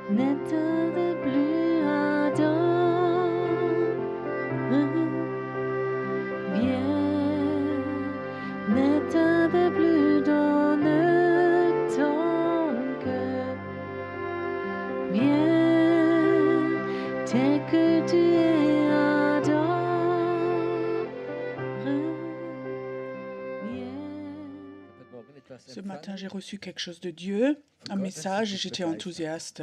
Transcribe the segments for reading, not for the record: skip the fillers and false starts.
N'être de plus ardent, viens, n'être de plus dans ton cœur, viens, tel que tu es ardent, viens. Ce matin, j'ai reçu quelque chose de Dieu, un message, et j'étais enthousiaste.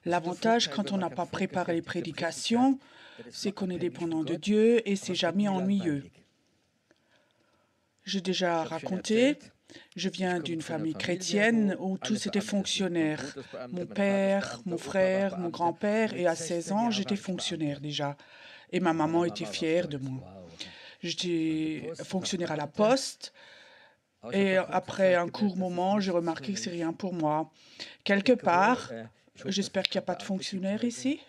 L'avantage, quand on n'a pas préparé les prédications, c'est qu'on est dépendant de Dieu et c'est jamais ennuyeux. J'ai déjà raconté, je viens d'une famille chrétienne où tous étaient fonctionnaires. Mon père, mon frère, mon grand-père, et à 16 ans, j'étais fonctionnaire déjà. Et ma maman était fière de moi. J'étais fonctionnaire à la poste. Et après un court moment, j'ai remarqué que c'est rien pour moi. Quelque part, j'espère qu'il n'y a pas de fonctionnaires ici.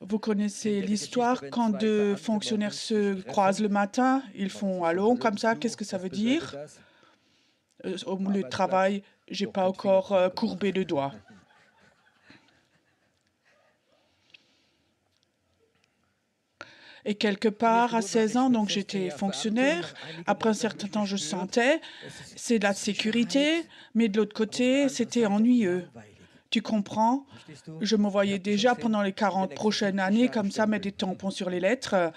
Vous connaissez l'histoire quand deux fonctionnaires se croisent le matin, ils font allô comme ça, qu'est-ce que ça veut dire? Au lieu de travail, j'ai pas encore courbé le doigt. Et quelque part, à 16 ans, donc j'étais fonctionnaire. Après un certain temps, je sentais, c'est de la sécurité, mais de l'autre côté, c'était ennuyeux. Tu comprends? Je me voyais déjà pendant les 40 prochaines années comme ça, mettre des tampons sur les lettres.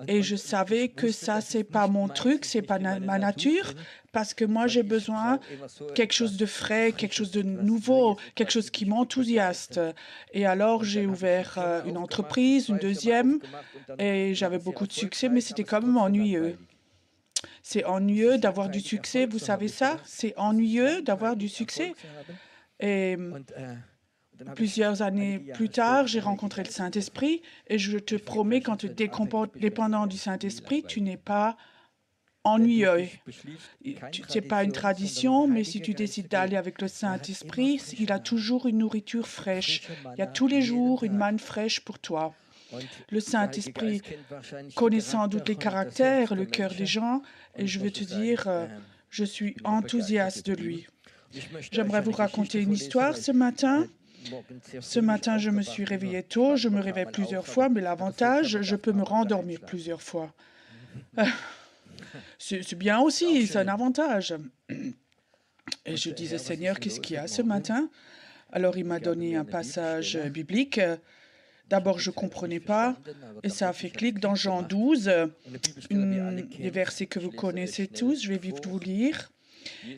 Et je savais que ça, c'est pas mon truc, c'est pas ma nature, parce que moi, j'ai besoin de quelque chose de frais, quelque chose de nouveau, quelque chose qui m'enthousiaste. Et alors, j'ai ouvert une entreprise, une deuxième, et j'avais beaucoup de succès, mais c'était quand même ennuyeux. C'est ennuyeux d'avoir du succès, vous savez ça? C'est ennuyeux d'avoir du succès. Et plusieurs années plus tard, j'ai rencontré le Saint-Esprit et je te promets, quand tu es dépendant du Saint-Esprit, tu n'es pas ennuyeux. Ce n'est pas une tradition, mais si tu décides d'aller avec le Saint-Esprit, il a toujours une nourriture fraîche. Il y a tous les jours une manne fraîche pour toi. Le Saint-Esprit connaît sans doute les caractères, le cœur des gens, et je veux te dire, je suis enthousiaste de lui. J'aimerais vous raconter une histoire ce matin. Ce matin, je me suis réveillée tôt, je me réveille plusieurs fois, mais l'avantage, je peux me rendormir plusieurs fois. C'est bien aussi, c'est un avantage. Et je disais, Seigneur, qu'est-ce qu'il y a ce matin? Alors il m'a donné un passage biblique. D'abord, je ne comprenais pas, et ça a fait clic dans Jean 12, des versets que vous connaissez tous, je vais vite vous lire.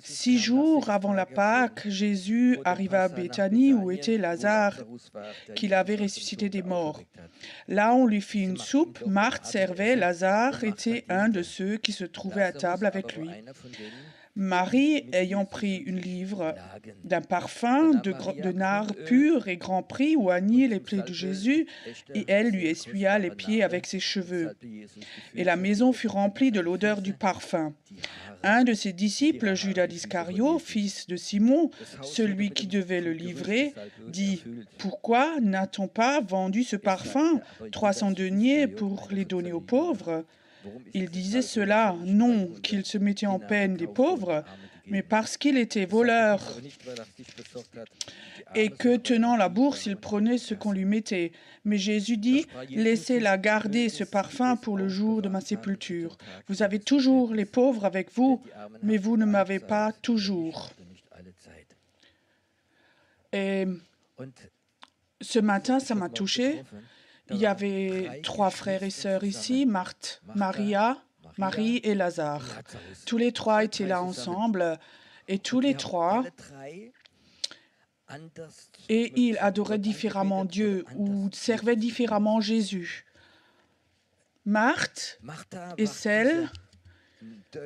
6 jours avant la Pâque, Jésus arriva à Béthanie où était Lazare, qu'il avait ressuscité des morts. Là, on lui fit une soupe, Marthe servait, Lazare était un de ceux qui se trouvaient à table avec lui. Marie, ayant pris une livre d'un parfum de nard pur et grand prix, oignit les plaies de Jésus, et elle lui essuya les pieds avec ses cheveux. Et la maison fut remplie de l'odeur du parfum. Un de ses disciples, Judas d'Iscario, fils de Simon, celui qui devait le livrer, dit « Pourquoi n'a-t-on pas vendu ce parfum, 300 deniers, pour les donner aux pauvres ?» Il disait cela, non qu'il se mettait en peine des pauvres, mais parce qu'il était voleur et que, tenant la bourse, il prenait ce qu'on lui mettait. Mais Jésus dit, laissez-la garder ce parfum pour le jour de ma sépulture. Vous avez toujours les pauvres avec vous, mais vous ne m'avez pas toujours. Et ce matin, ça m'a touchée. Il y avait 3 frères et sœurs ici, Marthe, Marie et Lazare. Tous les 3 étaient là ensemble et tous les 3, et ils adoraient différemment Dieu ou servaient différemment Jésus. Marthe est celle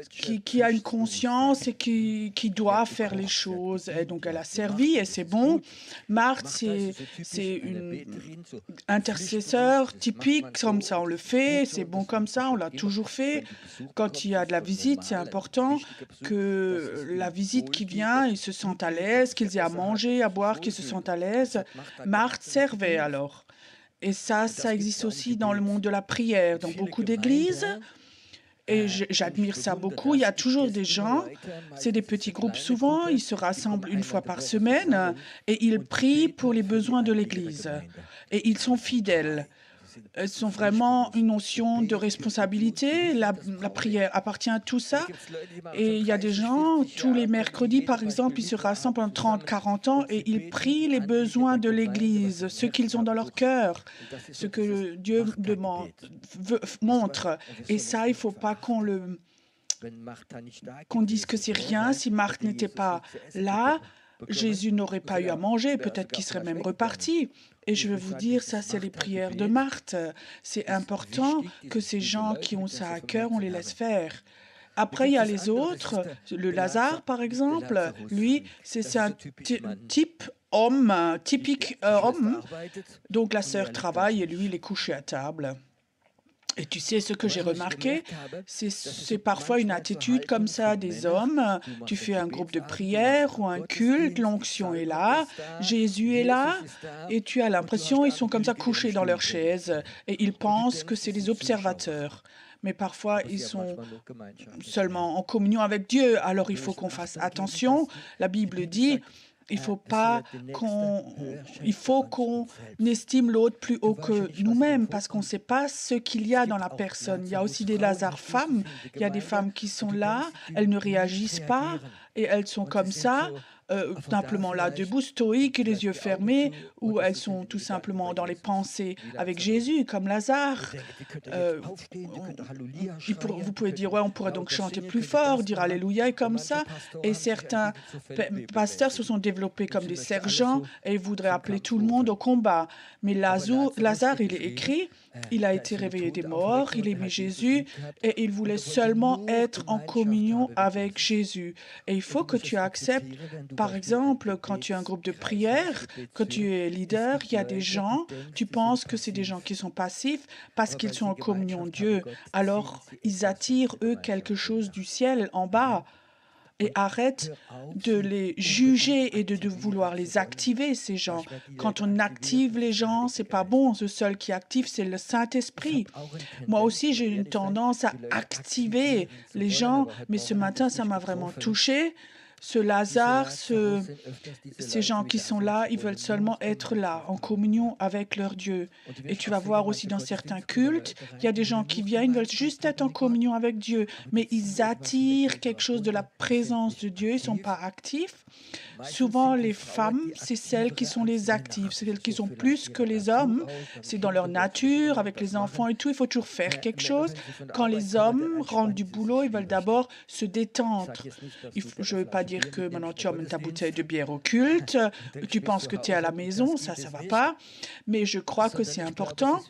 qui a une conscience et qui doit faire les choses. Et donc, elle a servi et c'est bon. Marthe, c'est une intercesseur typique, comme ça on le fait, c'est bon comme ça, on l'a toujours fait. Quand il y a de la visite, c'est important que la visite qui vient, ils se sentent à l'aise, qu'ils aient à manger, à boire, qu'ils se sentent à l'aise. Marthe servait alors. Et ça existe aussi dans le monde de la prière, dans beaucoup d'églises. Et j'admire ça beaucoup. Il y a toujours des gens, c'est des petits groupes souvent, ils se rassemblent une fois par semaine et ils prient pour les besoins de l'Église. Et ils sont fidèles. Ils ont vraiment une notion de responsabilité. La prière appartient à tout ça. Et il y a des gens, tous les mercredis, par exemple, ils se rassemblent pendant 30, 40 ans et ils prient les besoins de l'Église, ce qu'ils ont dans leur cœur, ce que Dieu montre. Et ça, il ne faut pas qu'on dise que c'est rien. Si Marthe n'était pas là, Jésus n'aurait pas eu à manger, peut-être qu'il serait même reparti. Et je vais vous dire, ça, c'est les prières de Marthe. C'est important que ces gens qui ont ça à cœur, on les laisse faire. Après, il y a les autres. Le Lazare, par exemple, lui, c'est un type homme, typique homme. Donc, la sœur travaille et lui, il est couché à table. Et tu sais, ce que j'ai remarqué, c'est parfois une attitude comme ça des hommes. Tu fais un groupe de prière ou un culte, l'onction est là, Jésus est là, et tu as l'impression ils sont comme ça couchés dans leur chaise et ils pensent que c'est des observateurs. Mais parfois, ils sont seulement en communion avec Dieu. Alors, il faut qu'on fasse attention. La Bible dit, il faut qu'on estime l'autre plus haut que nous-mêmes parce qu'on ne sait pas ce qu'il y a dans la personne. Il y a aussi des Lazare femmes. Il y a des femmes qui sont là, elles ne réagissent pas et elles sont comme ça, simplement là, debout, stoïques, les yeux fermés, ou elles sont tout simplement dans les pensées avec Jésus, comme Lazare. Vous pouvez dire, ouais, on pourrait donc chanter plus fort, dire Alléluia et comme ça. Et certains pasteurs se sont développés comme des sergents et ils voudraient appeler tout le monde au combat. Mais Lazare, il est écrit, il a été réveillé des morts, il aimait Jésus et il voulait seulement être en communion avec Jésus. Et il faut que tu acceptes, par exemple, quand tu as un groupe de prière, quand tu es leader, il y a des gens, tu penses que c'est des gens qui sont passifs parce qu'ils sont en communion avec Dieu. Alors, ils attirent, eux, quelque chose du ciel en bas. Et arrête de les juger et de vouloir les activer, ces gens. Quand on active les gens, c'est pas bon. Le seul qui active, c'est le Saint-Esprit. Moi aussi, j'ai une tendance à activer les gens, mais ce matin, ça m'a vraiment touchée. Ce Lazare, ces gens qui sont là, ils veulent seulement être là, en communion avec leur Dieu. Et tu vas voir aussi dans certains cultes, il y a des gens qui viennent, ils veulent juste être en communion avec Dieu, mais ils attirent quelque chose de la présence de Dieu, ils ne sont pas actifs. Souvent, les femmes, c'est celles qui sont les actives, c'est celles qui sont plus que les hommes. C'est dans leur nature, avec les enfants et tout, il faut toujours faire quelque chose. Quand les hommes rentrent du boulot, ils veulent d'abord se détendre. Je ne veux pas dire que maintenant tu emmènes ta bouteille de bière au culte, tu penses que tu es à la maison, ça ne va pas. Mais je crois que c'est important.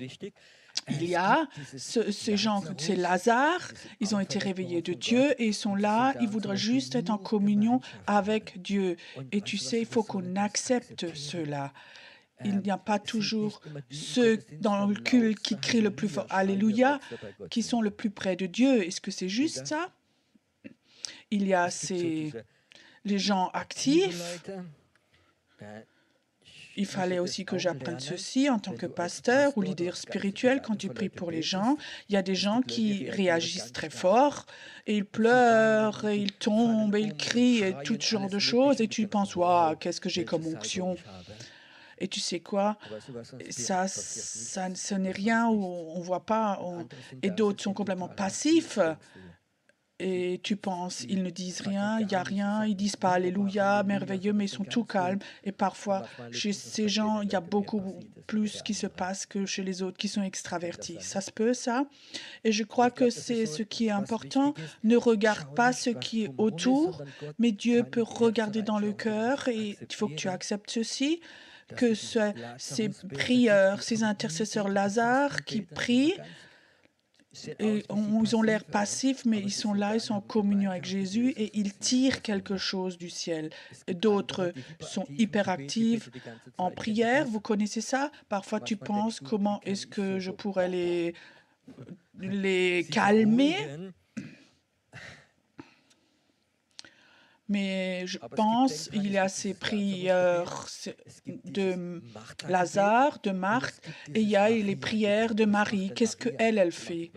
Il y a ces gens, c'est Lazare, ils ont été réveillés de Dieu et ils sont là, ils voudraient juste être en communion avec Dieu. Et tu sais, il faut qu'on accepte cela. Il n'y a pas toujours ceux dans le culte qui crient le plus fort Alléluia, qui sont le plus près de Dieu. Est-ce que c'est juste ça? Il y a les gens actifs. Il fallait aussi que j'apprenne ceci en tant que pasteur ou leader spirituel. Quand tu pries pour les gens, il y a des gens qui réagissent très fort et ils pleurent, et ils tombent, et ils crient et tout genre de choses. Et tu penses, waouh, qu'est-ce que j'ai comme onction? Et tu sais quoi? Ça ce n'est rien où on ne voit pas. Et d'autres sont complètement passifs. Et tu penses, ils ne disent rien, il n'y a rien, ils disent pas Alléluia, merveilleux, mais ils sont tout calmes. Et parfois, chez ces gens, il y a beaucoup plus qui se passe que chez les autres qui sont extravertis. Ça se peut, ça? Et je crois que c'est ce qui est important. Ne regarde pas ce qui est autour, mais Dieu peut regarder dans le cœur et il faut que tu acceptes ceci, que ces prieurs, ces intercesseurs Lazare qui prient, et ils ont l'air passifs, mais ils sont là, ils sont en communion avec Jésus et ils tirent quelque chose du ciel. D'autres sont hyperactifs en prière. Vous connaissez ça? Parfois, tu penses, comment est-ce que je pourrais les calmer? Mais je pense il y a ces prières de Lazare, de Marthe, et il y a les prières de Marie. Qu'est-ce qu'elle fait?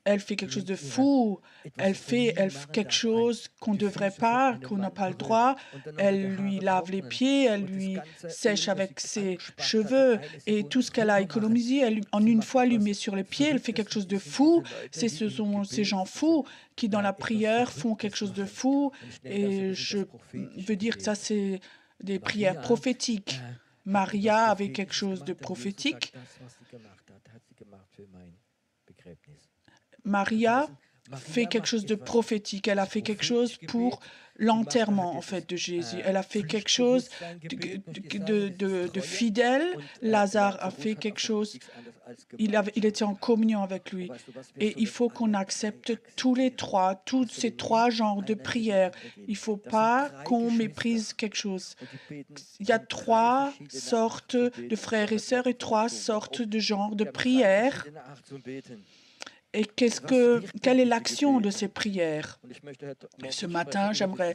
elle fait quelque chose de fou, elle fait quelque chose qu'on ne devrait pas, qu'on n'a pas le droit, elle lui lave les pieds, elle lui sèche avec ses cheveux et tout ce qu'elle a économisé, en une fois, elle lui met sur les pieds, elle fait quelque chose de fou. Ce sont ces gens fous qui, dans la prière, font quelque chose de fou et je veux dire que ça, c'est des prières prophétiques. Maria avait quelque chose de prophétique. Maria fait quelque chose de prophétique. Elle a fait quelque chose pour l'enterrement, en fait, de Jésus. Elle a fait quelque chose de fidèle. Lazare a fait quelque chose. Il était en communion avec lui. Et il faut qu'on accepte tous ces trois genres de prières. Il ne faut pas qu'on méprise quelque chose. Il y a trois sortes de frères et sœurs et trois sortes de genres de prières. Et quelle est l'action de ces prières? Ce matin, j'aimerais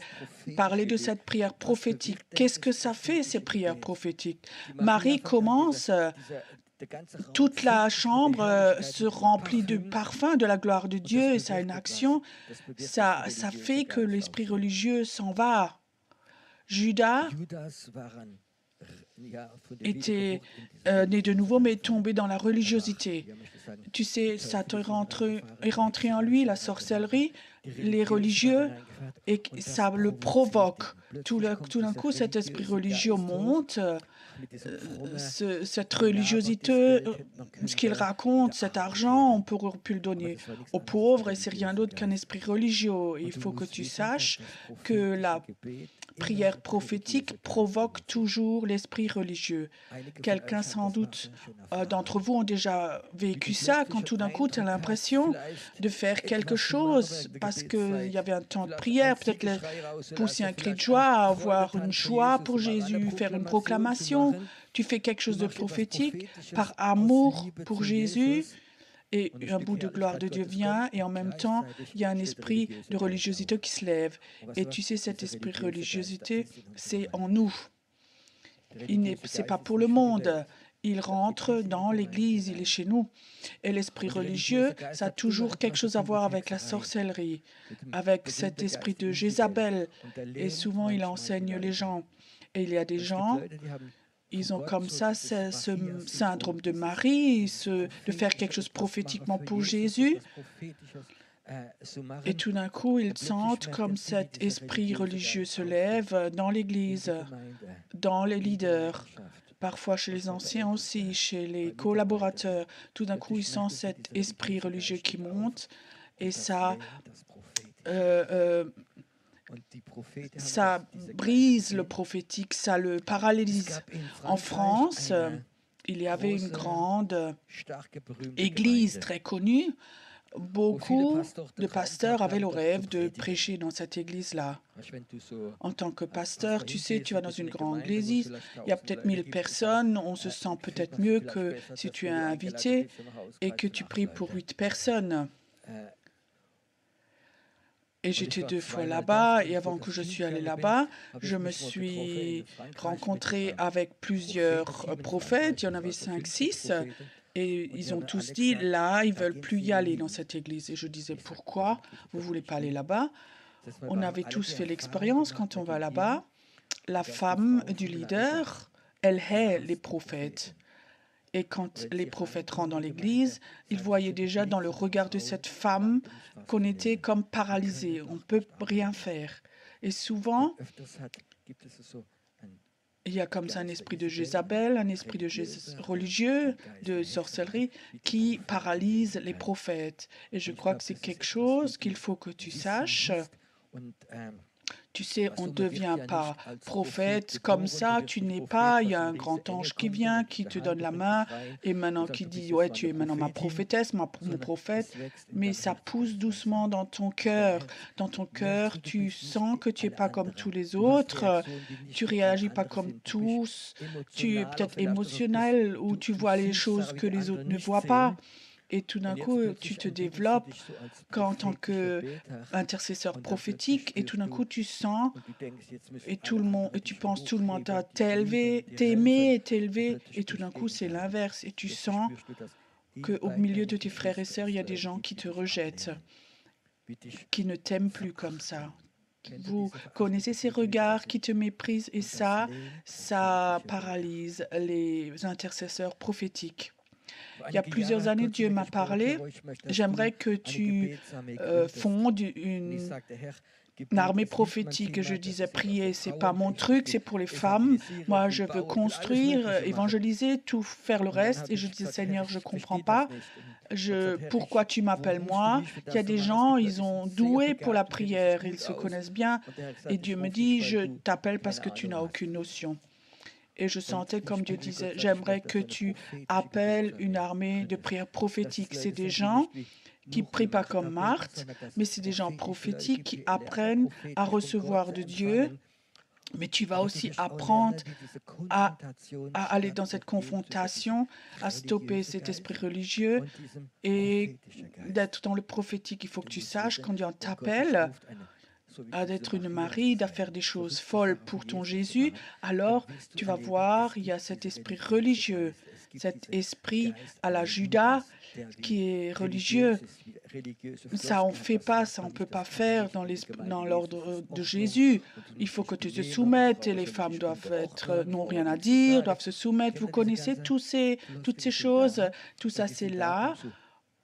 parler de cette prière prophétique. Qu'est-ce que ça fait, ces prières prophétiques? Marie commence, toute la chambre se remplit de parfum de la gloire de Dieu et ça a une action. Ça fait que l'esprit religieux s'en va. Judas était né de nouveau, mais tombé dans la religiosité. Tu sais, Satan est rentré en lui, la sorcellerie, les religieux, et ça le provoque. Tout d'un coup, cet esprit religieux monte, cette religiosité, ce qu'il raconte, cet argent, on pourrait pu le donner aux pauvres, et c'est rien d'autre qu'un esprit religieux. Il faut que tu saches que la prière prophétique provoque toujours l'esprit religieux. Quelqu'un, sans doute, d'entre vous ont déjà vécu ça, quand tout d'un coup, tu as l'impression de faire quelque chose parce qu'il y avait un temps de prière, peut-être pousser un cri de joie, avoir une joie pour Jésus, faire une proclamation. Tu fais quelque chose de prophétique par amour pour Jésus. Et un bout de gloire de Dieu vient, et en même temps, il y a un esprit de religiosité qui se lève. Et tu sais, cet esprit de religiosité, c'est en nous. C'est pas pour le monde. Il rentre dans l'Église, il est chez nous. Et l'esprit religieux, ça a toujours quelque chose à voir avec la sorcellerie, avec cet esprit de Jézabel. Et souvent, il enseigne les gens. Et il y a des gens... Ils ont comme ça ce syndrome de Marie, de faire quelque chose prophétiquement pour Jésus. Et tout d'un coup, ils sentent comme cet esprit religieux se lève dans l'Église, dans les leaders, parfois chez les anciens aussi, chez les collaborateurs. Tout d'un coup, ils sentent cet esprit religieux qui monte et ça brise le prophétique, ça le paralyse. En France, il y avait une grande église très connue. Beaucoup de pasteurs avaient le rêve de prêcher dans cette église-là. En tant que pasteur, tu sais, tu vas dans une grande église, il y a peut-être 1000 personnes, on se sent peut-être mieux que si tu es invité et que tu pries pour 8 personnes. Et j'étais 2 fois là-bas, et avant que je suis allée là-bas, je me suis rencontrée avec plusieurs prophètes, il y en avait 5, 6, et ils ont tous dit, là, ils ne veulent plus y aller dans cette église. Et je disais, pourquoi vous ne voulez pas aller là-bas? On avait tous fait l'expérience, quand on va là-bas, la femme du leader, elle hait les prophètes. Et quand les prophètes rentrent dans l'église, ils voyaient déjà dans le regard de cette femme qu'on était comme paralysé, on ne peut rien faire. Et souvent, il y a comme ça un esprit de Jézabel, un esprit de religieux, de sorcellerie, qui paralyse les prophètes. Et je crois que c'est quelque chose qu'il faut que tu saches. Tu sais, on ne devient pas prophète comme ça, tu n'es pas, il y a un grand ange qui vient, qui te donne la main, et maintenant qui dit, ouais, tu es maintenant ma prophétesse, mon prophète, mais ça pousse doucement dans ton cœur. Dans ton cœur, tu sens que tu n'es pas comme tous les autres, tu réagis pas comme tous, tu es peut-être émotionnel, ou tu vois les choses que les autres ne voient pas. Et tout d'un coup, tu te développes en tant qu'intercesseur prophétique, et tout d'un coup, tu sens, et tu penses tout le monde t'a t'aimé, et tout d'un coup, c'est l'inverse, et tu sens qu'au milieu de tes frères et sœurs, il y a des gens qui te rejettent, qui ne t'aiment plus comme ça. Vous connaissez ces regards qui te méprisent et ça paralyse les intercesseurs prophétiques. Il y a plusieurs années, Dieu m'a parlé. J'aimerais que tu fondes une armée prophétique. Je disais, prier, c'est pas mon truc, c'est pour les femmes. Moi, je veux construire, évangéliser, tout faire le reste. Et je disais, Seigneur, je comprends pas. Pourquoi tu m'appelles moi? Il y a des gens, ils sont doués pour la prière, ils se connaissent bien. Et Dieu me dit, je t'appelle parce que tu n'as aucune notion. Et je sentais comme Dieu disait, j'aimerais que tu appelles une armée de prières prophétiques. C'est des gens qui ne prient pas comme Marthe, mais c'est des gens prophétiques qui apprennent à recevoir de Dieu. Mais tu vas aussi apprendre à aller dans cette confrontation, à stopper cet esprit religieux et d'être dans le prophétique. Il faut que tu saches, quand Dieu t'appelle à d'être une Marie, à faire des choses folles pour ton Jésus, alors tu vas voir, il y a cet esprit religieux, cet esprit à la Judas qui est religieux. Ça, on ne fait pas, ça, on ne peut pas faire dans l'ordre de Jésus. Il faut que tu te soumettes et les femmes n'ont rien à dire, doivent se soumettre. Vous connaissez toutes ces choses, tout ça, c'est là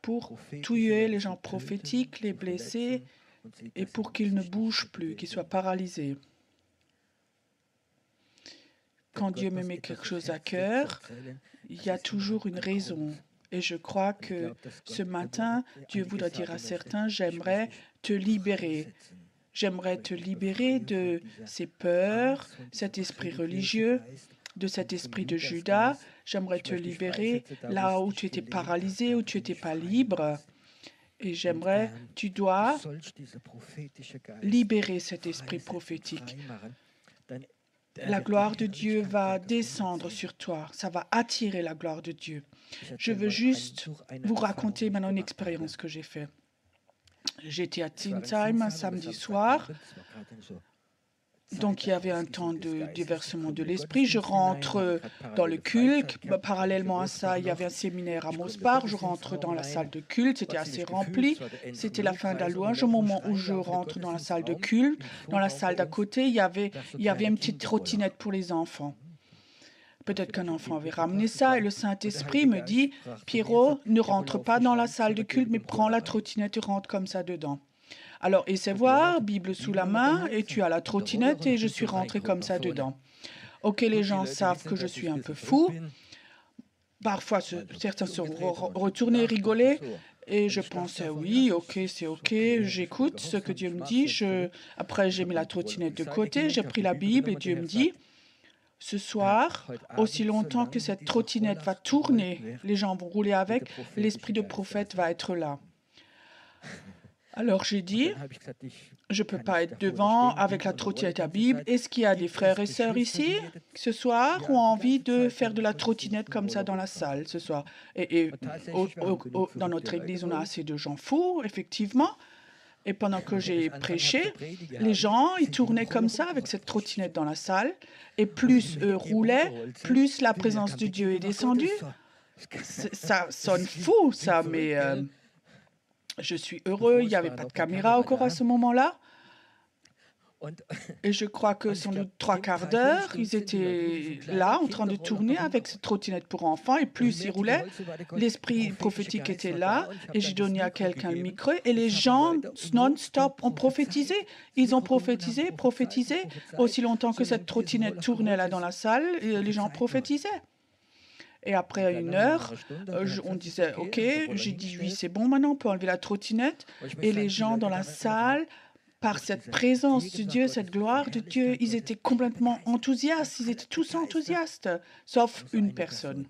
pour tuer les gens prophétiques, les blessés, et pour qu'ils ne bougent plus, qu'ils soient paralysés. Quand Dieu me met quelque chose à cœur, il y a toujours une raison. Et je crois que ce matin, Dieu voudra dire à certains, j'aimerais te libérer. J'aimerais te libérer de ces peurs, cet esprit religieux, de cet esprit de Judas. J'aimerais te libérer là où tu étais paralysé, où tu n'étais pas libre. Et j'aimerais, tu dois libérer cet esprit prophétique. La gloire de Dieu va descendre sur toi. Ça va attirer la gloire de Dieu. Je veux juste vous raconter maintenant une expérience que j'ai faite. J'étais à Teen Time un samedi soir. Donc, il y avait un temps de déversement de l'esprit. Je rentre dans le culte. Parallèlement à ça, il y avait un séminaire à Mospar. Je rentre dans la salle de culte. C'était assez rempli. C'était la fin de la louange. Au moment où je rentre dans la salle de culte, dans la salle d'à côté, il y avait une petite trottinette pour les enfants. Peut-être qu'un enfant avait ramené ça. Et le Saint-Esprit me dit, Pierrot, ne rentre pas dans la salle de culte, mais prends la trottinette et rentre comme ça dedans. Alors, essaie voir, Bible sous la main, et tu as la trottinette, et je suis rentrée comme ça dedans. Ok, les gens savent que je suis un peu fou. Parfois, certains se retournaient, rigolaient, et je pensais, oui, ok, c'est ok, j'écoute ce que Dieu me dit. Après, j'ai mis la trottinette de côté, j'ai pris la Bible, et Dieu me dit, ce soir, aussi longtemps que cette trottinette va tourner, les gens vont rouler avec, l'esprit de prophète va être là. Alors j'ai dit, je ne peux pas être devant avec la trottinette à Bible. Est-ce qu'il y a des frères et sœurs ici ce soir qui ont envie de faire de la trottinette comme ça dans la salle ce soir? Et dans notre église, on a assez de gens fous, effectivement. Et pendant que j'ai prêché, les gens, ils tournaient comme ça avec cette trottinette dans la salle. Et plus eux roulaient, plus la présence de Dieu est descendue. Ça sonne fou, ça, mais je suis heureux. Il n'y avait pas de caméra encore à ce moment-là. Et je crois que sans doute 3/4 d'heure, ils étaient là en train de tourner avec cette trottinette pour enfants. Et plus ils roulaient, l'esprit prophétique était là. Et j'ai donné à quelqu'un le micro. Et les gens non-stop ont prophétisé. Ils ont prophétisé. Aussi longtemps que cette trottinette tournait là dans la salle, les gens prophétisaient. Et après 1 heure, on disait, OK, j'ai dit, oui, c'est bon maintenant, on peut enlever la trottinette. Et les gens dans la salle, par cette présence de Dieu, cette gloire de Dieu, ils étaient complètement enthousiastes. Ils étaient tous enthousiastes, sauf une personne.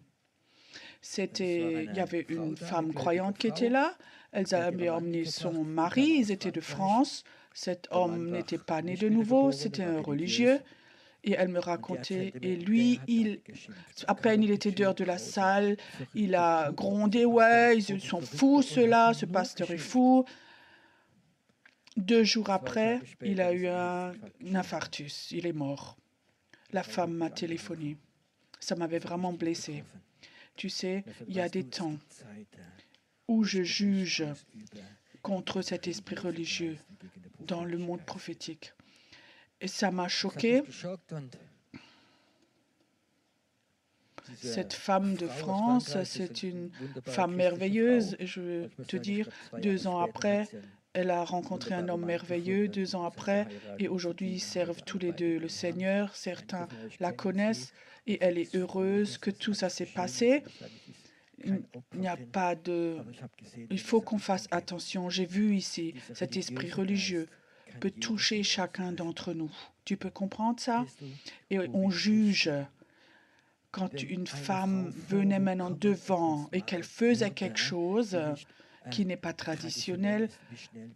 Il y avait une femme croyante qui était là. Elle avait emmené son mari. Ils étaient de France. Cet homme n'était pas né de nouveau. C'était un religieux. Et elle me racontait, et lui, à peine il était dehors de la salle, il a grondé, ouais, ils sont fous ceux-là, ce pasteur est fou. 2 jours après, il a eu un infarctus, il est mort. La femme m'a téléphoné. Ça m'avait vraiment blessée. Tu sais, il y a des temps où je juge contre cet esprit religieux dans le monde prophétique. Et ça m'a choqué. Cette femme de France, c'est une femme merveilleuse. Et je veux te dire, 2 ans après, elle a rencontré un homme merveilleux, 2 ans après, et aujourd'hui ils servent tous les deux le Seigneur. Certains la connaissent et elle est heureuse que tout ça s'est passé. Il n'y a pas de... Il faut qu'on fasse attention. J'ai vu ici, cet esprit religieux peut toucher chacun d'entre nous. Tu peux comprendre ça? Et on juge. Quand une femme venait maintenant devant et qu'elle faisait quelque chose qui n'est pas traditionnel,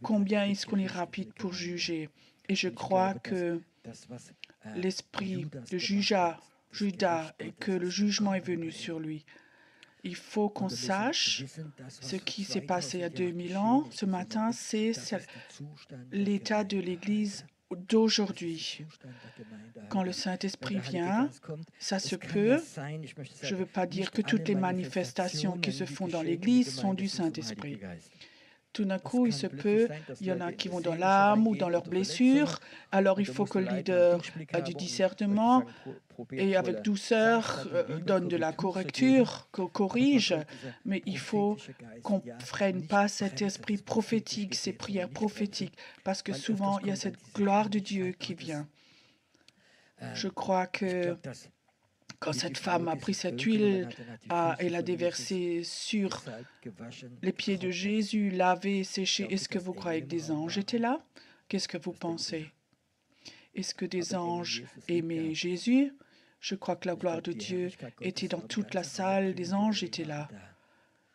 combien est-ce qu'on est rapide pour juger? Et je crois que l'esprit de Judas et que le jugement est venu sur lui. Il faut qu'on sache ce qui s'est passé il y a 2000 ans. Ce matin, c'est l'état de l'Église d'aujourd'hui. Quand le Saint-Esprit vient, ça se peut. Je ne veux pas dire que toutes les manifestations qui se font dans l'Église sont du Saint-Esprit. Tout d'un coup, il se peut, il y en a qui vont dans l'âme ou dans leurs blessures. Alors, il faut que le leader a du discernement et avec douceur donne de la correcture, corrige. Mais il faut qu'on ne freine pas cet esprit prophétique, ces prières prophétiques, parce que souvent, il y a cette gloire de Dieu qui vient. Je crois que quand cette femme a pris cette huile et l'a déversée sur les pieds de Jésus, lavé, séché, est-ce que vous croyez que des anges étaient là? Qu'est-ce que vous pensez? Est-ce que des anges aimaient Jésus? Je crois que la gloire de Dieu était dans toute la salle, les anges étaient là.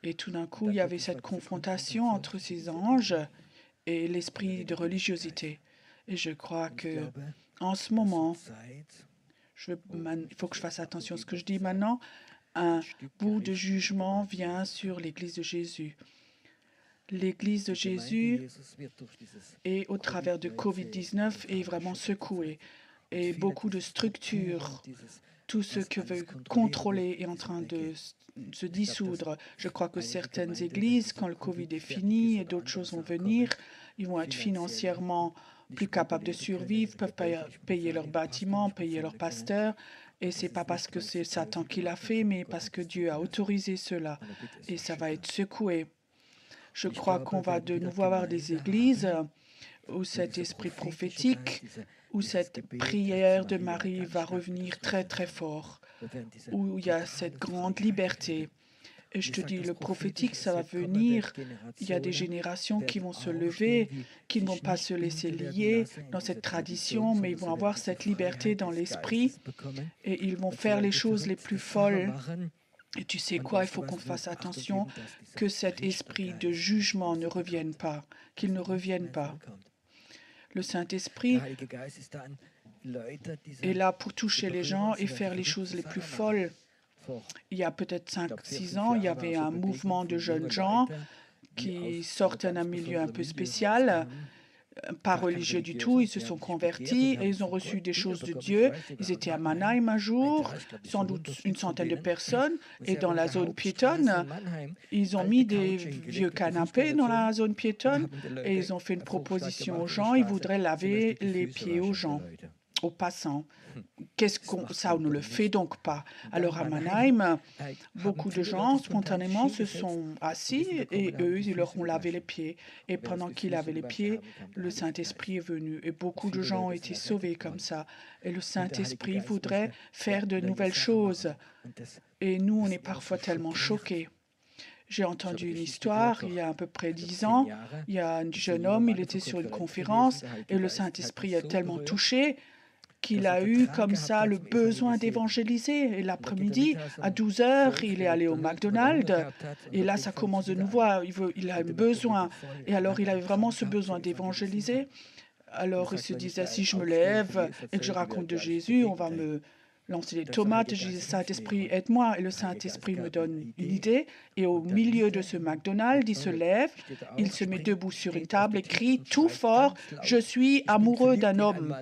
Et tout d'un coup, il y avait cette confrontation entre ces anges et l'esprit de religiosité. Et je crois que en ce moment, il faut que je fasse attention à ce que je dis maintenant. Un bout de jugement vient sur l'Église de Jésus. L'Église de Jésus est, au travers de COVID-19, est vraiment secouée. Et beaucoup de structures, tout ce que veut contrôler est en train de se dissoudre. Je crois que certaines églises, quand le COVID est fini et d'autres choses vont venir, ils vont être financièrement plus capables de survivre, peuvent payer leurs bâtiments, payer leurs pasteurs. Et ce n'est pas parce que c'est Satan qui l'a fait, mais parce que Dieu a autorisé cela. Et ça va être secoué. Je crois qu'on va de nouveau avoir des églises où cet esprit prophétique, où cette prière de Marie va revenir très très fort, où il y a cette grande liberté. Et je te dis, le prophétique, ça va venir. Il y a des générations qui vont se lever, qui ne vont pas se laisser lier dans cette tradition, mais ils vont avoir cette liberté dans l'esprit et ils vont faire les choses les plus folles. Et tu sais quoi, il faut qu'on fasse attention que cet esprit de jugement ne revienne pas, qu'il ne revienne pas. Le Saint-Esprit est là pour toucher les gens et faire les choses les plus folles. Il y a peut-être 5-6 ans, il y avait un mouvement de jeunes gens qui sortaient d'un milieu un peu spécial, pas religieux du tout. Ils se sont convertis et ils ont reçu des choses de Dieu. Ils étaient à Mannheim un jour, sans doute une centaine de personnes, et dans la zone piétonne, ils ont mis des vieux canapés dans la zone piétonne et ils ont fait une proposition aux gens. Ils voudraient laver les pieds aux gens, aux passants. Ça, on ne le fait donc pas. Alors à Mannheim, beaucoup de gens spontanément se sont assis et eux, ils leur ont lavé les pieds. Et pendant qu'ils lavaient les pieds, le Saint-Esprit est venu. Et beaucoup de gens ont été sauvés comme ça. Et le Saint-Esprit voudrait faire de nouvelles choses. Et nous, on est parfois tellement choqués. J'ai entendu une histoire il y a à peu près 10 ans. Il y a un jeune homme, il était sur une conférence et le Saint-Esprit a tellement touché qu'il a eu comme ça le besoin d'évangéliser. Et l'après-midi, à 12 heures, il est allé au McDonald's. Et là, ça commence de nouveau. Il a un besoin. Et alors, il avait vraiment ce besoin d'évangéliser. Alors, il se disait, si je me lève et que je raconte de Jésus, on va me lancer des tomates. Je disais, Saint-Esprit, aide-moi. Et le Saint-Esprit me donne une idée. Et au milieu de ce McDonald's, il se lève, il se met debout sur une table et crie tout fort, « Je suis amoureux d'un homme ».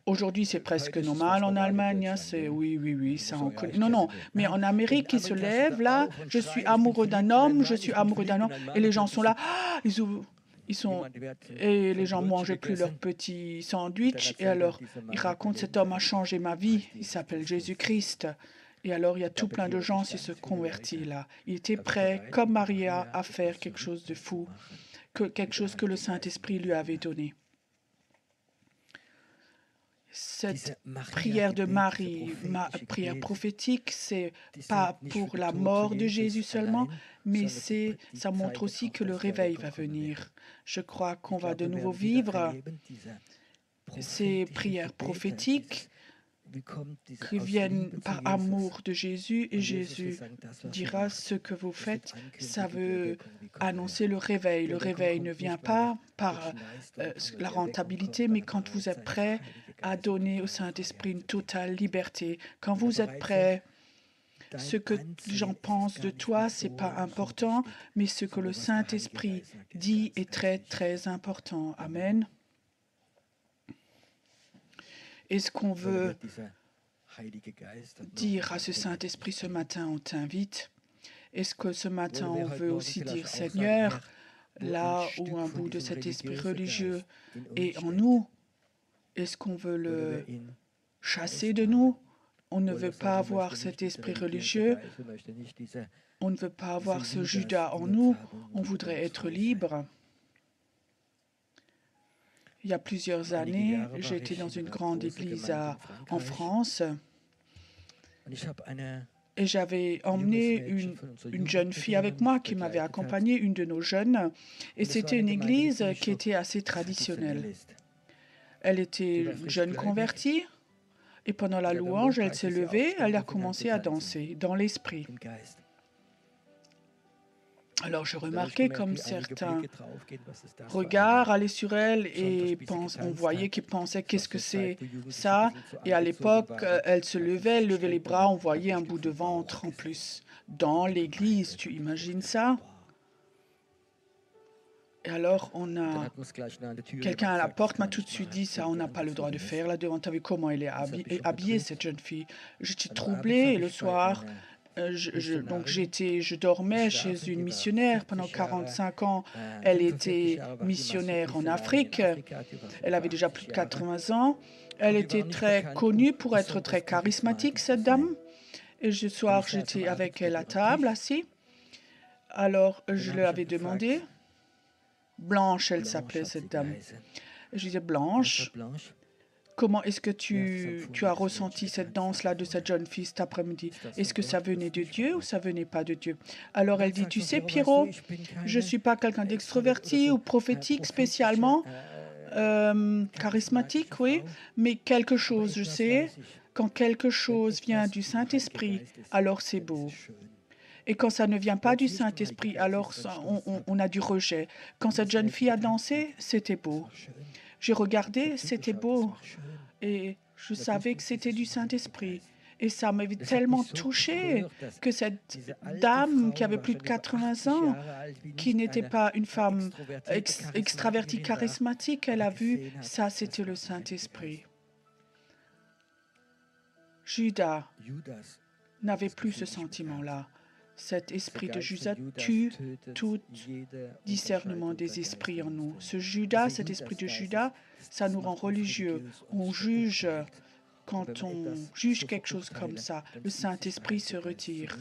Aujourd'hui, c'est presque normal en Allemagne. C'est oui, oui, oui, ça on connaît. Non, non, mais en Amérique, ils se lèvent là. Je suis amoureux d'un homme, je suis amoureux d'un homme, et les gens sont là. Ah, ils sont et les gens mangeaient plus leur petit sandwich. Et alors, ils racontent cet homme a changé ma vie. Il s'appelle Jésus-Christ. Et alors, il y a tout plein de gens qui se convertis là. Il était prêt, comme Maria, à faire quelque chose de fou, quelque chose que le Saint-Esprit lui avait donné. Cette prière de Marie, ma prière prophétique, c'est pas pour la mort de Jésus seulement, mais ça montre aussi que le réveil va venir. Je crois qu'on va de nouveau vivre ces prières prophétiques qui viennent par amour de Jésus, et Jésus dira ce que vous faites, ça veut annoncer le réveil. Le réveil ne vient pas par la rentabilité, mais quand vous êtes prêt à donner au Saint-Esprit une totale liberté, quand vous êtes prêt, ce que les gens pensent de toi, c'est pas important, mais ce que le Saint-Esprit dit est très, très important. Amen. Est-ce qu'on veut dire à ce Saint-Esprit ce matin, on t'invite? Est-ce que ce matin, on veut aussi dire, Seigneur, là où un bout de cet esprit religieux est en nous, est-ce qu'on veut le chasser de nous? On ne veut pas avoir cet esprit religieux. On ne veut pas avoir ce Judas en nous. On voudrait être libre. Il y a plusieurs années, j'étais dans une grande église en France et j'avais emmené une jeune fille avec moi qui m'avait accompagnée, une de nos jeunes, et c'était une église qui était assez traditionnelle. Elle était jeune convertie et pendant la louange, elle s'est levée, elle a commencé à danser dans l'esprit. Alors je remarquais comme certains regards allaient sur elle et on voyait qu'ils pensaient qu'est-ce que c'est ça. Et à l'époque, elle se levait, elle levait les bras, on voyait un bout de ventre en plus. Dans l'église, tu imagines ça? Et alors on a quelqu'un à la porte m'a tout de suite dit ça, on n'a pas le droit de faire là-devant. Tu as vu comment elle est habillée cette jeune fille? J'étais troublée et le soir. Je dormais chez une missionnaire pendant 45 ans. Elle était missionnaire en Afrique. Elle avait déjà plus de 80 ans. Elle était très connue pour être très charismatique, cette dame. Et ce soir, j'étais avec elle à table, assis. Alors, je lui avais demandé, Blanche, elle s'appelait cette dame. Je disais, Blanche, comment est-ce que tu as ressenti cette danse-là de cette jeune fille cet après-midi? Est-ce que ça venait de Dieu ou ça venait pas de Dieu? Alors elle dit, tu sais, Pierrot, je ne suis pas quelqu'un d'extroverti ou prophétique spécialement, charismatique, oui, mais quelque chose, je sais, quand quelque chose vient du Saint-Esprit, alors c'est beau. Et quand ça ne vient pas du Saint-Esprit, alors on a du rejet. Quand cette jeune fille a dansé, c'était beau. J'ai regardé, c'était beau. Et je savais que c'était du Saint-Esprit. Et ça m'avait tellement touchée que cette dame qui avait plus de 80 ans, qui n'était pas une femme extravertie, charismatique, elle a vu, ça c'était le Saint-Esprit. Judas n'avait plus ce sentiment-là. Cet esprit de Judas tue tout discernement des esprits en nous. Ce Judas, cet esprit de Judas, ça nous rend religieux. On juge, quand on juge quelque chose comme ça, le Saint-Esprit se retire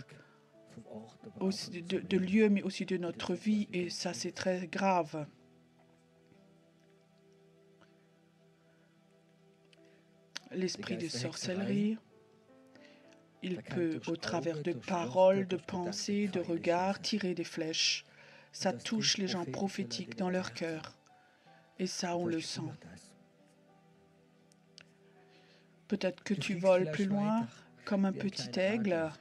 aussi de lieu, mais aussi de notre vie, et ça c'est très grave. L'esprit de sorcellerie, il peut, au travers de paroles, de pensées, de regards, tirer des flèches. Ça touche les gens prophétiques dans leur cœur. Et ça, on le sent. Peut-être que tu voles plus loin, comme un petit aigle,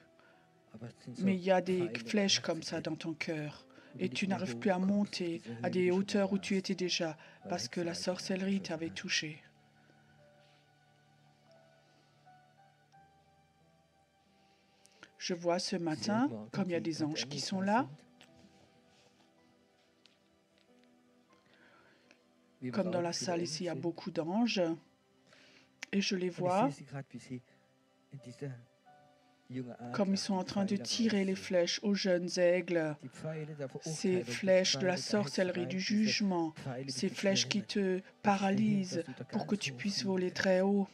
mais il y a des flèches comme ça dans ton cœur. Et tu n'arrives plus à monter à des hauteurs où tu étais déjà, parce que la sorcellerie t'avait touché. Je vois ce matin, comme il y a des anges qui sont là, comme dans la salle ici, il y a beaucoup d'anges. Et je les vois comme ils sont en train de tirer les flèches aux jeunes aigles, ces flèches de la sorcellerie, du jugement, ces flèches qui te paralysent pour que tu puisses voler très haut.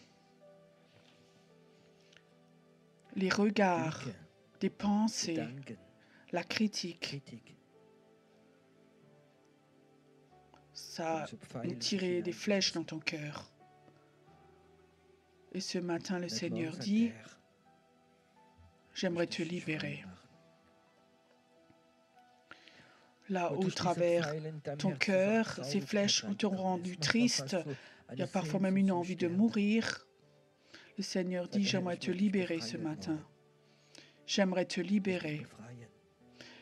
Les regards, des pensées, la critique, ça a tiré des flèches dans ton cœur. Et ce matin, le Seigneur dit, j'aimerais te libérer. Là où, au travers ton cœur, ces flèches t'ont rendu triste, il y a parfois même une envie de mourir. Le Seigneur dit, j'aimerais te libérer ce matin. J'aimerais te libérer.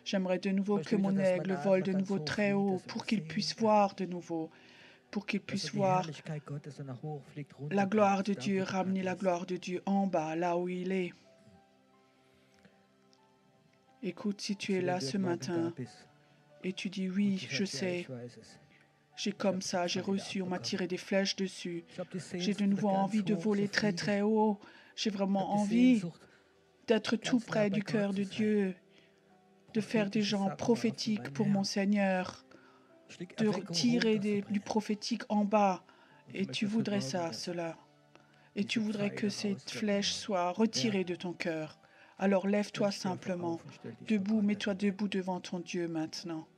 J'aimerais de nouveau que mon aigle vole de nouveau très haut pour qu'il puisse voir de nouveau, pour qu'il puisse voir la gloire de Dieu, ramener la gloire de Dieu en bas, là où il est. Écoute, si tu es là ce matin et tu dis oui, je sais, j'ai comme ça, j'ai reçu, on m'a tiré des flèches dessus. J'ai de nouveau envie de voler très très haut. J'ai vraiment envie d'être tout près du cœur de Dieu, de faire des gens prophétiques pour mon Seigneur, de tirer du prophétique en bas. Et tu voudrais cela. Et tu voudrais que ces flèches soient retirées de ton cœur. Alors lève-toi simplement, debout, mets-toi debout devant ton Dieu maintenant.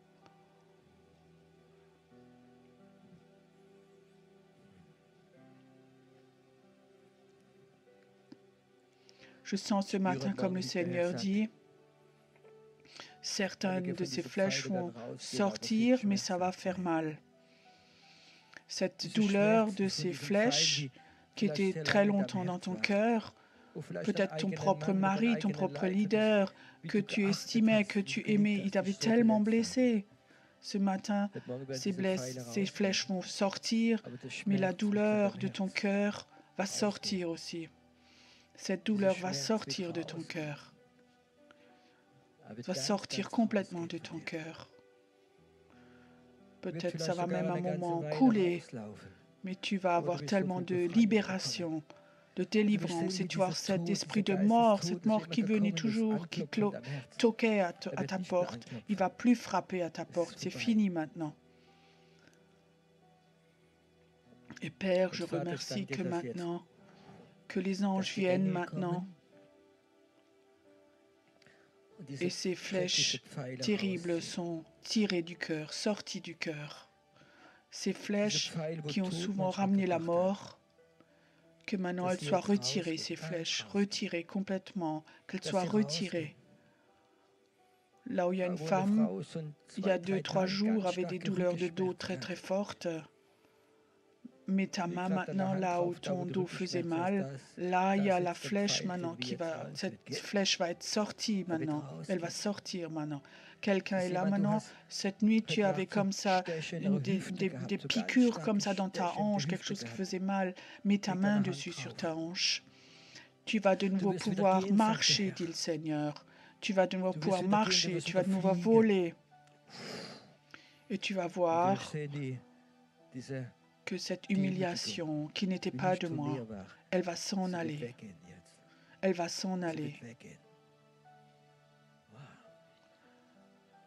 Je sens ce matin, comme le Seigneur dit, certaines de ces flèches vont sortir, mais ça va faire mal. Cette douleur de ces flèches qui était très longtemps dans ton cœur, peut-être ton propre mari, ton propre leader, que tu estimais, que tu aimais, il t'avait tellement blessé. Ce matin, ces flèches vont sortir, mais la douleur de ton cœur va sortir aussi. Cette douleur va sortir de ton cœur. Va sortir complètement de ton cœur. Peut-être ça va même un moment couler, mais tu vas avoir tellement de libération, de délivrance, et tu as cet esprit de mort, cette mort qui venait toujours, qui toquait à ta porte. Il ne va plus frapper à ta porte, c'est fini maintenant. Et Père, je remercie que maintenant, que les anges viennent maintenant, et ces flèches terribles sont tirées du cœur, sorties du cœur. Ces flèches qui ont souvent ramené la mort, que maintenant elles soient retirées, ces flèches, retirées complètement, qu'elles soient retirées. Là où il y a une femme, il y a 2-3 jours, avait des douleurs de dos très très fortes. Mets ta main maintenant là où ton dos faisait mal. Là, il y a la flèche maintenant cette flèche va être sortie maintenant. Elle va sortir maintenant. Quelqu'un est là maintenant. Cette nuit, tu avais comme ça des piqûres comme ça dans ta hanche, quelque chose qui faisait mal. Mets ta main dessus sur ta hanche. Tu vas de nouveau pouvoir marcher, dit le Seigneur. Tu vas de nouveau pouvoir marcher. Tu vas de nouveau voler. Et tu vas voir que cette humiliation qui n'était pas de moi, elle va s'en aller. Elle va s'en aller.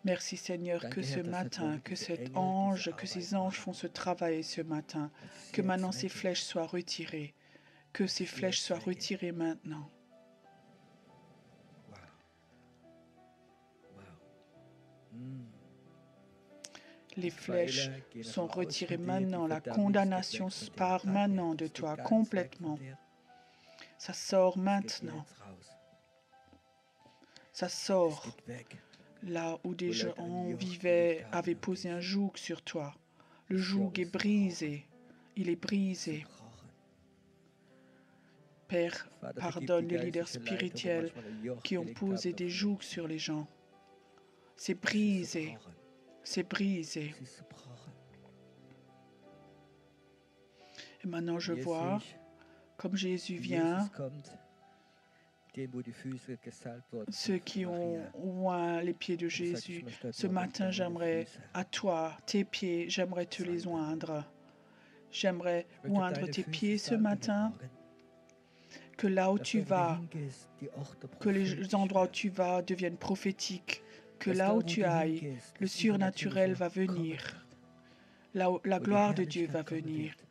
Merci Seigneur que ce matin, que ces anges font ce travail ce matin, que maintenant ces flèches soient retirées, que ces flèches soient retirées maintenant. Les flèches sont retirées maintenant. La condamnation part maintenant de toi, complètement. Ça sort maintenant. Ça sort. Là où des gens vivaient, avaient posé un joug sur toi. Le joug est brisé. Il est brisé. Père, pardonne les leaders spirituels qui ont posé des jougs sur les gens. C'est brisé. C'est brisé. Et maintenant, je vois, comme Jésus vient, ceux qui ont oint les pieds de Jésus. Ce matin, j'aimerais à toi, tes pieds, j'aimerais te les oindre. J'aimerais oindre tes pieds ce matin. que là où dass tu dort, wo du vas, hingehst, die Orte que les prophetisch endroits où werden. tu vas deviennent prophétiques, que Dass là où dort, wo tu du ailles, hingehst, le das surnaturel Übernatürliche va kommen venir, wird, là où la wo die gloire de Dieu va Herrlichkeit kommen venir, wird,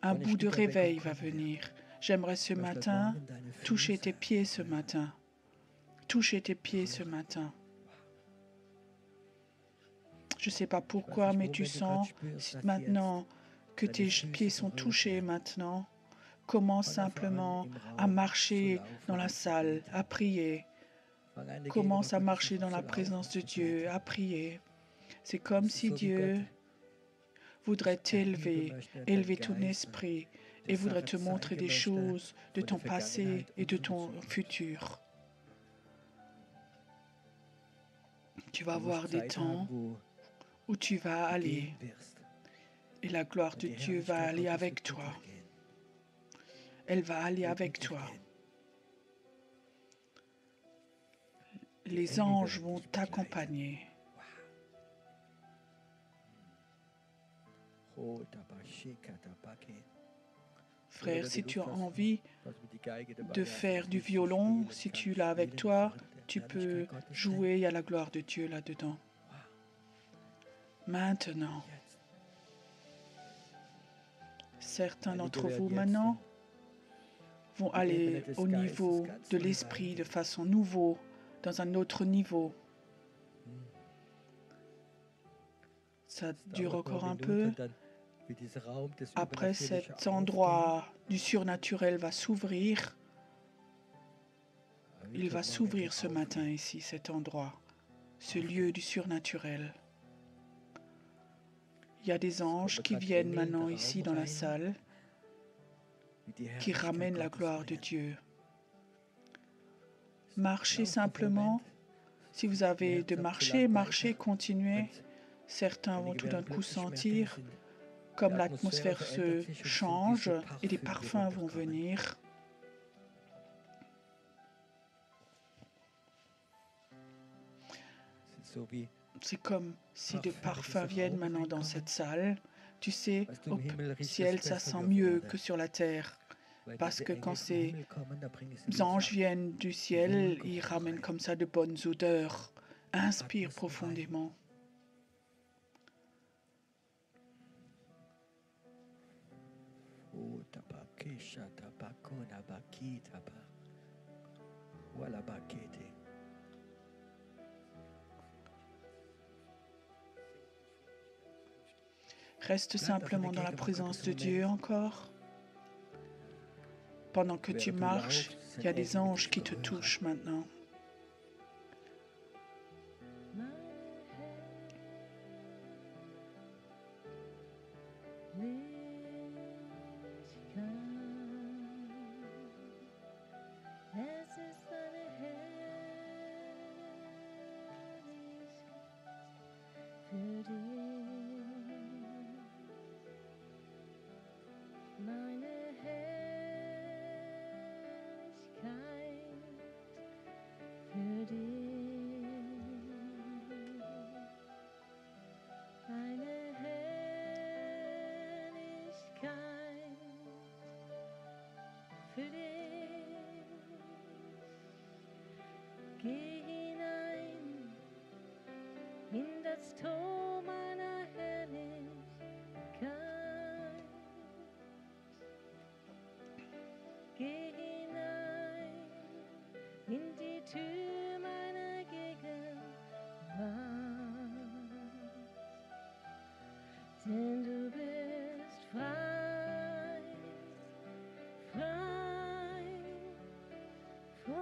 un wo eine bout de Stickerweckung réveil va kommen wird. venir. J'aimerais ce Ich möchte heute matin Morgen deine toucher tes Füße pieds ce berühren. matin. Toucher tes pieds ce matin. Je ne sais pas Ich weiß pourquoi, nicht, mais wo, tu wenn du gerade sens spürst, dass maintenant que deine tes Füße pieds sont berührt touchés werden. maintenant. Commence Fang einfach an, simplement im à Raum zu marcher dans laufen la und zu salle, beten. à prier. Fang an, in der Commence à Gegenwart Gottes marcher dans einfach la zu laufen présence und de zu Dieu, beten. à prier. C'est comme Es ist si so, wie Gott Dieu voudrait dich erheben t'élever, möchte, élever dein ton Geist, und esprit dir et voudrait te Sachen montrer zeigen des möchte choses de von der ton passé Vergangenheit et und de von der ton Zukunft. futur. Tu vas Du avoir wirst des Zeiten temps haben, où tu vas wo du aller gehen wirst et la gloire und de die Dieu va Herrlichkeit aller Gottes avec wird mit toi. dir gehen. Elle va aller Wird avec mit dir toi. gehen. Die Les Engel anges werden vont dich begleiten. t'accompagner. Oh, tabashika, tabake. Frère, si tu as envie Was mit die Geige dabei de hast, faire was du willst du violon, spielen si kannst, tu l'as avec spielen, toi, Form der tu peux Herrlichkeit Gottes sein. jouer, il y a la gloire de Dieu là-dedans. Maintenant, Jetzt. certains Einige d'entre werden vous jetzt maintenant vont die Ebene aller des au Geistes niveau ganz de neu l'esprit de reingehen. façon nouveau, dans un autre niveau. Ça Es dure dauert nur encore un Minuten, peu. dann wird dieser Raum des Après, Übernatürlichen cet endroit du surnaturel va s'ouvrir. Il va s'ouvrir ce matin ici, cet endroit, ce lieu du surnaturel. Il y a des anges qui viennent maintenant ici dans la salle, qui ramènent la gloire de Dieu. Marchez simplement. Si vous avez de marcher, marchez, continuez. Certains vont tout d'un coup sentir comme l'atmosphère se change et des parfums vont venir. C'est comme si des parfums viennent maintenant dans cette salle. Tu sais, au ciel, ça sent mieux que sur la terre. Parce que quand ces anges viennent du ciel, ils ramènent comme ça de bonnes odeurs. Inspire profondément. Reste simplement dans la présence de Dieu encore. Pendant que tu marches, il y a des anges qui te touchent maintenant. Geh hinein in das Tor meiner Herrlichkeit. Geh hinein in die Tür meiner Gegenwart. Denn du bist frei, frei, frei.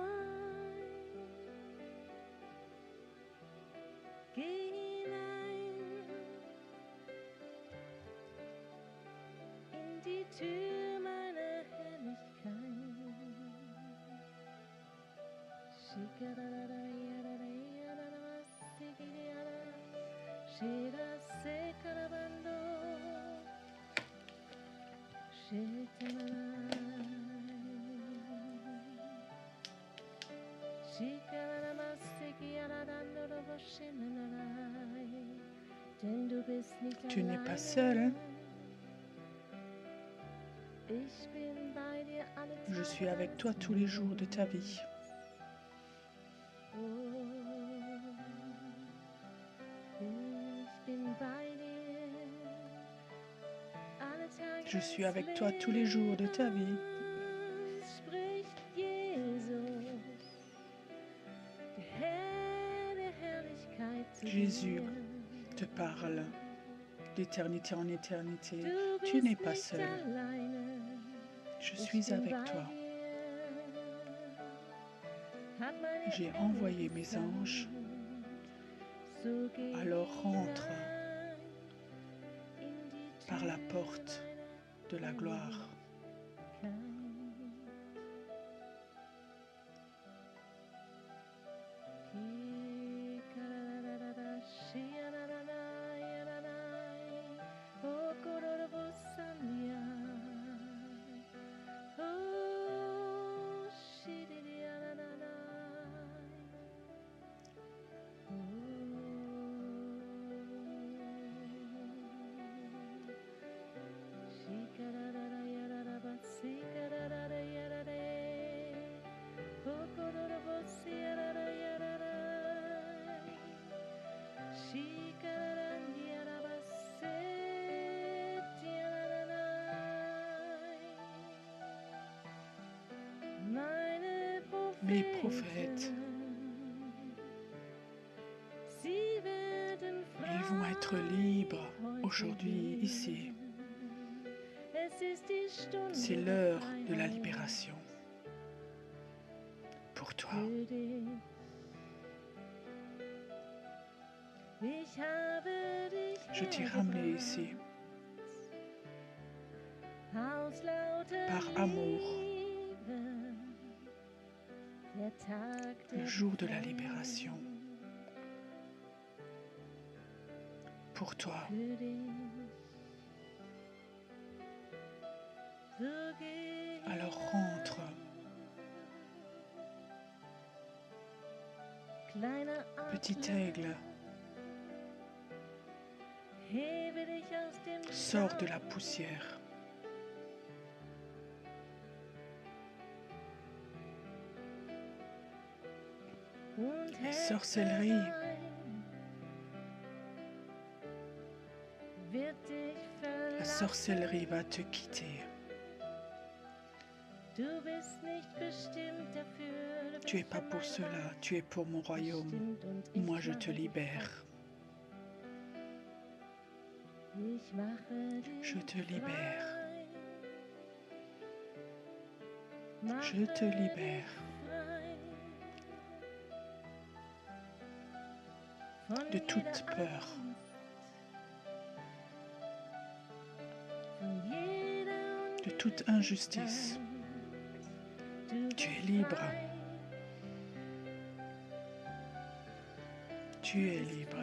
Geh hinein in die Tür meiner Herrlichkeit. Denn du bist nicht Tu n'es pas allein. seul. Ich bin bei dir Je suis avec toi tous les jours de ta vie. Je suis avec toi tous les jours de ta vie. Jésus te parle d'éternité en éternité. Tu n'es pas seul. Je suis avec toi. J'ai envoyé mes anges. Alors rentre par la porte de la gloire. Mes prophètes, ils vont être libres aujourd'hui, ici. C'est l'heure de la libération pour toi. Je t'ai ramené ici par amour. Le jour de la libération pour toi. Alors rentre. Petit aigle, sors de la poussière. La sorcellerie va te quitter. Tu es pas pour cela, tu es pour mon royaume. Moi, je te libère. Je te libère. Je te libère. De toute peur. De toute injustice. Tu es libre. Tu es libre.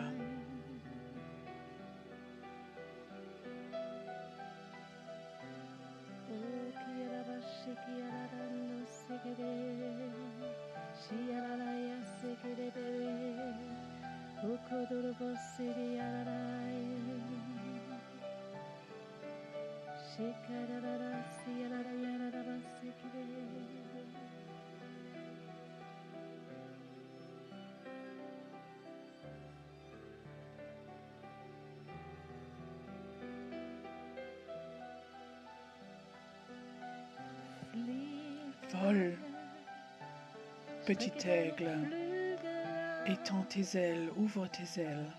Vole, petit aigle, étends tes ailes, ouvre tes ailes.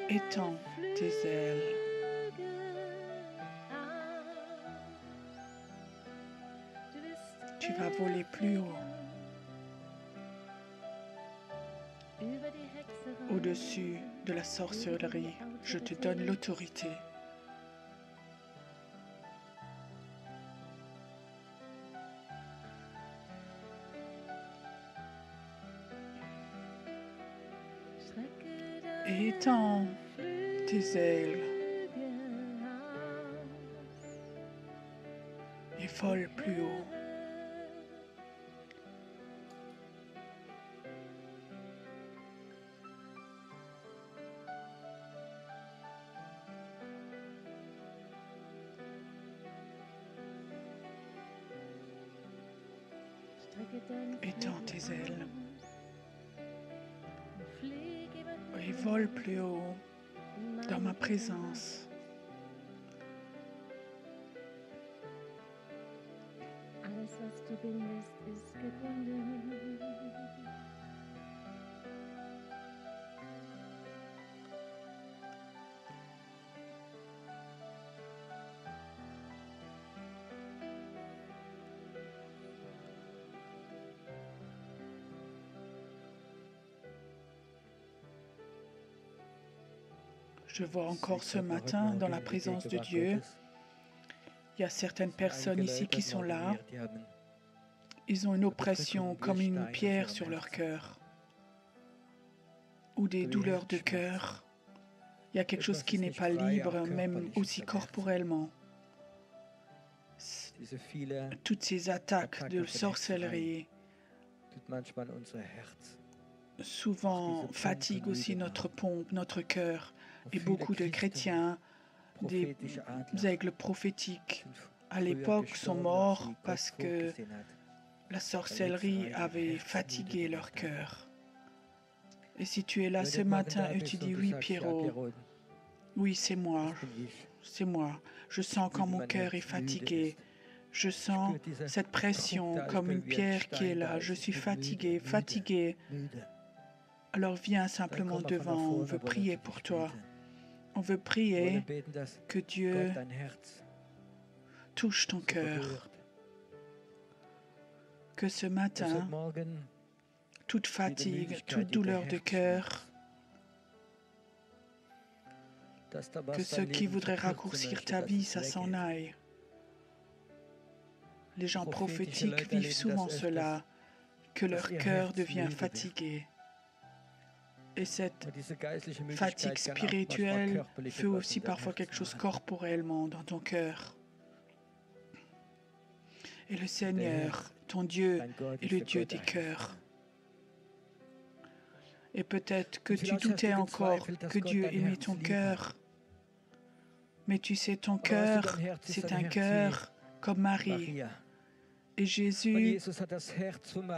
Étends tes ailes. Tu vas voler plus haut. Au-dessus de la sorcellerie, je te donne l'autorité. Et étends tes ailes et vole plus haut. Étends tes ailes et vole plus haut dans ma présence. Alles, was du bindest, ist gebunden. Je vois encore ce matin dans la présence de Dieu. Il y a certaines personnes ici qui sont là. Ils ont une oppression comme une pierre sur leur cœur ou des douleurs de cœur. Il y a quelque chose qui n'est pas libre, même aussi corporellement. Toutes ces attaques de sorcellerie souvent fatiguent aussi notre pompe, notre cœur. Et beaucoup de chrétiens, des aigles prophétiques à l'époque sont morts parce que la sorcellerie avait fatigué leur cœur. Et si tu es là ce matin et tu dis oui Pierrot, oui c'est moi, je sens quand mon cœur est fatigué, je sens cette pression comme une pierre qui est là, je suis fatigué. Alors viens simplement devant, on veut prier pour toi. On veut prier que Dieu touche ton cœur, que ce matin, toute fatigue, toute douleur de cœur, que ceux qui voudraient raccourcir ta vie, ça s'en aille. Les gens prophétiques vivent souvent cela, que leur cœur devient fatigué. Et cette fatigue spirituelle fait aussi parfois quelque chose corporellement dans ton cœur. Et le Seigneur, ton Dieu, est le Dieu des cœurs. Et peut-être que tu doutais encore que Dieu aimait ton cœur. Mais tu sais, ton cœur, c'est un cœur comme Marie. Et Jésus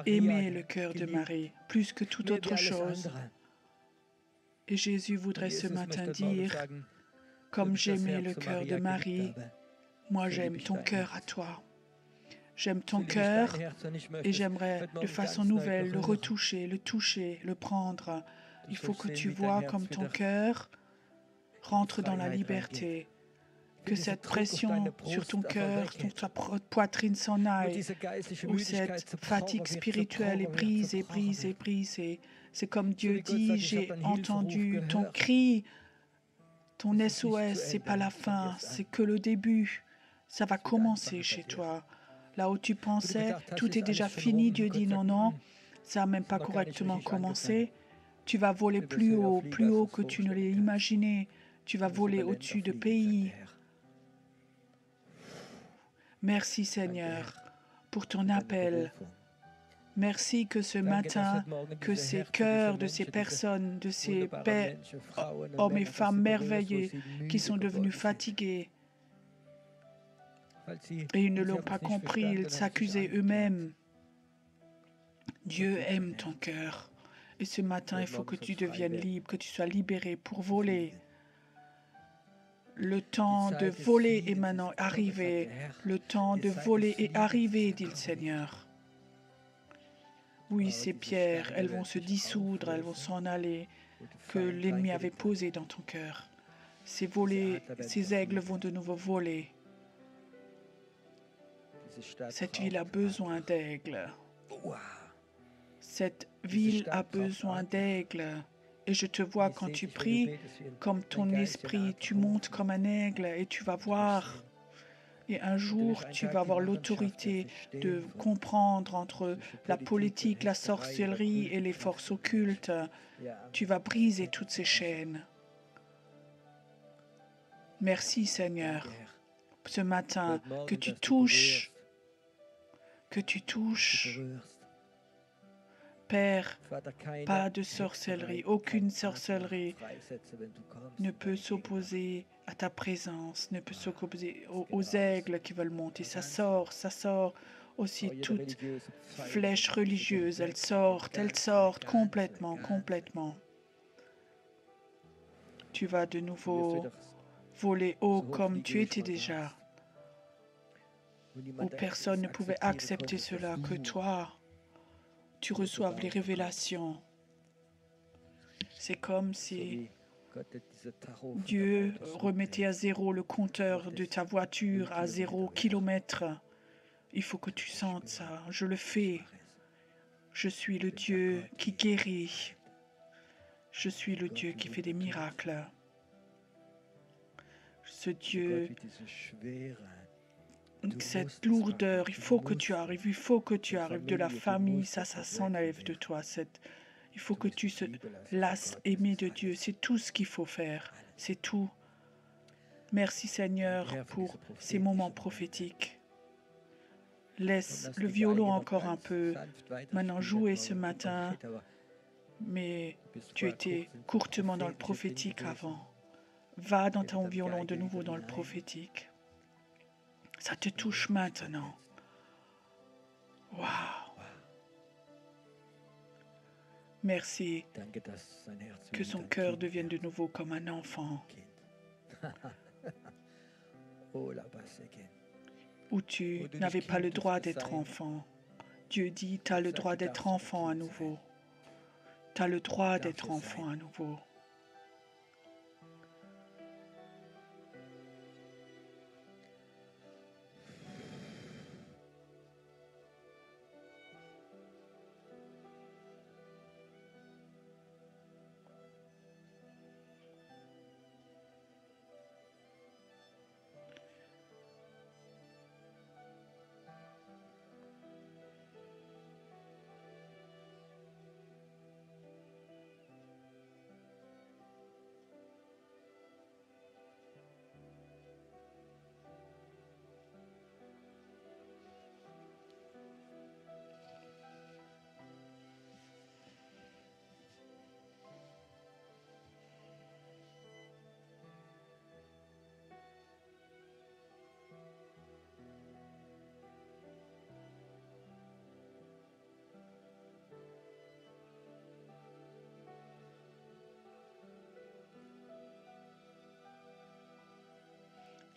aimait le cœur de Marie plus que toute autre chose. Et Jésus voudrait ce matin dire, comme j'aimais le cœur de Marie, moi j'aime ton cœur à toi. J'aime ton cœur et j'aimerais de façon nouvelle le retoucher, le toucher, le prendre. Il faut que tu vois comme ton cœur rentre dans la liberté, que cette pression sur ton cœur, sur ta poitrine s'en aille, où cette fatigue spirituelle est brisée. C'est comme Dieu dit, j'ai entendu ton cri, ton SOS, c'est pas la fin, c'est que le début. Ça va commencer chez toi. Là où tu pensais, tout est déjà fini, Dieu dit non, ça n'a même pas correctement commencé. Tu vas voler plus haut que tu ne l'as imaginé. Tu vas voler au-dessus de pays. Merci Seigneur pour ton appel. Merci que ce matin, que ces cœurs de ces personnes, de ces pères, hommes et femmes merveilleux qui sont devenus fatigués et ils ne l'ont pas compris, ils s'accusaient eux-mêmes. Dieu aime ton cœur. Et ce matin, il faut que tu deviennes libre, que tu sois libéré pour voler. Le temps de voler est maintenant arrivé. Le temps de voler est arrivé, dit le Seigneur. Oui, ces pierres, elles vont se dissoudre, elles vont s'en aller, que l'ennemi avait posées dans ton cœur. Ces aigles vont de nouveau voler. Cette ville a besoin d'aigles. Cette ville a besoin d'aigles. Et je te vois quand tu pries, comme ton esprit, tu montes comme un aigle et tu vas voir. Et un jour, tu vas avoir l'autorité de comprendre entre la politique, la sorcellerie et les forces occultes. Tu vas briser toutes ces chaînes. Merci Seigneur, ce matin, que tu touches. Père, pas de sorcellerie, aucune sorcellerie ne peut s'opposer à ta présence, ne peut s'opposer aux aigles qui veulent monter. Ça sort Aussi toute flèche religieuse, elles sortent complètement, complètement. Tu vas de nouveau voler haut comme tu étais déjà, où personne ne pouvait accepter cela, que toi, tu reçoives les révélations. C'est comme si Dieu remettait à zéro le compteur de ta voiture, à 0 kilomètre. Il faut que tu sentes ça. Je le fais. Je suis le Dieu qui guérit. Je suis le Dieu qui fait des miracles. Ce Dieu, cette lourdeur, il faut que tu arrives de la famille, ça s'enlève de toi. Il faut que tu se lasses aimer de Dieu. C'est tout ce qu'il faut faire. C'est tout. Merci Seigneur pour ces moments prophétiques. Laisse le violon encore un peu maintenant jouer ce matin, mais tu étais courtement dans le prophétique avant. Va dans ton violon de nouveau dans le prophétique. Ça te touche maintenant. Waouh! Merci que son cœur devienne de nouveau comme un enfant. Où tu n'avais pas le droit d'être enfant. Dieu dit, tu as le droit d'être enfant à nouveau. Tu as le droit d'être enfant à nouveau.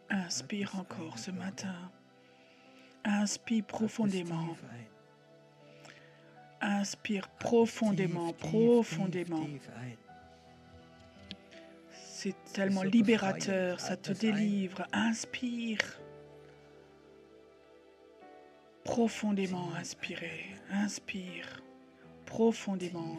Inspire encore ce matin. Inspire profondément. Inspire profondément, profondément. C'est tellement libérateur, ça te délivre. Inspire. Profondément inspirer. Inspire. Profondément.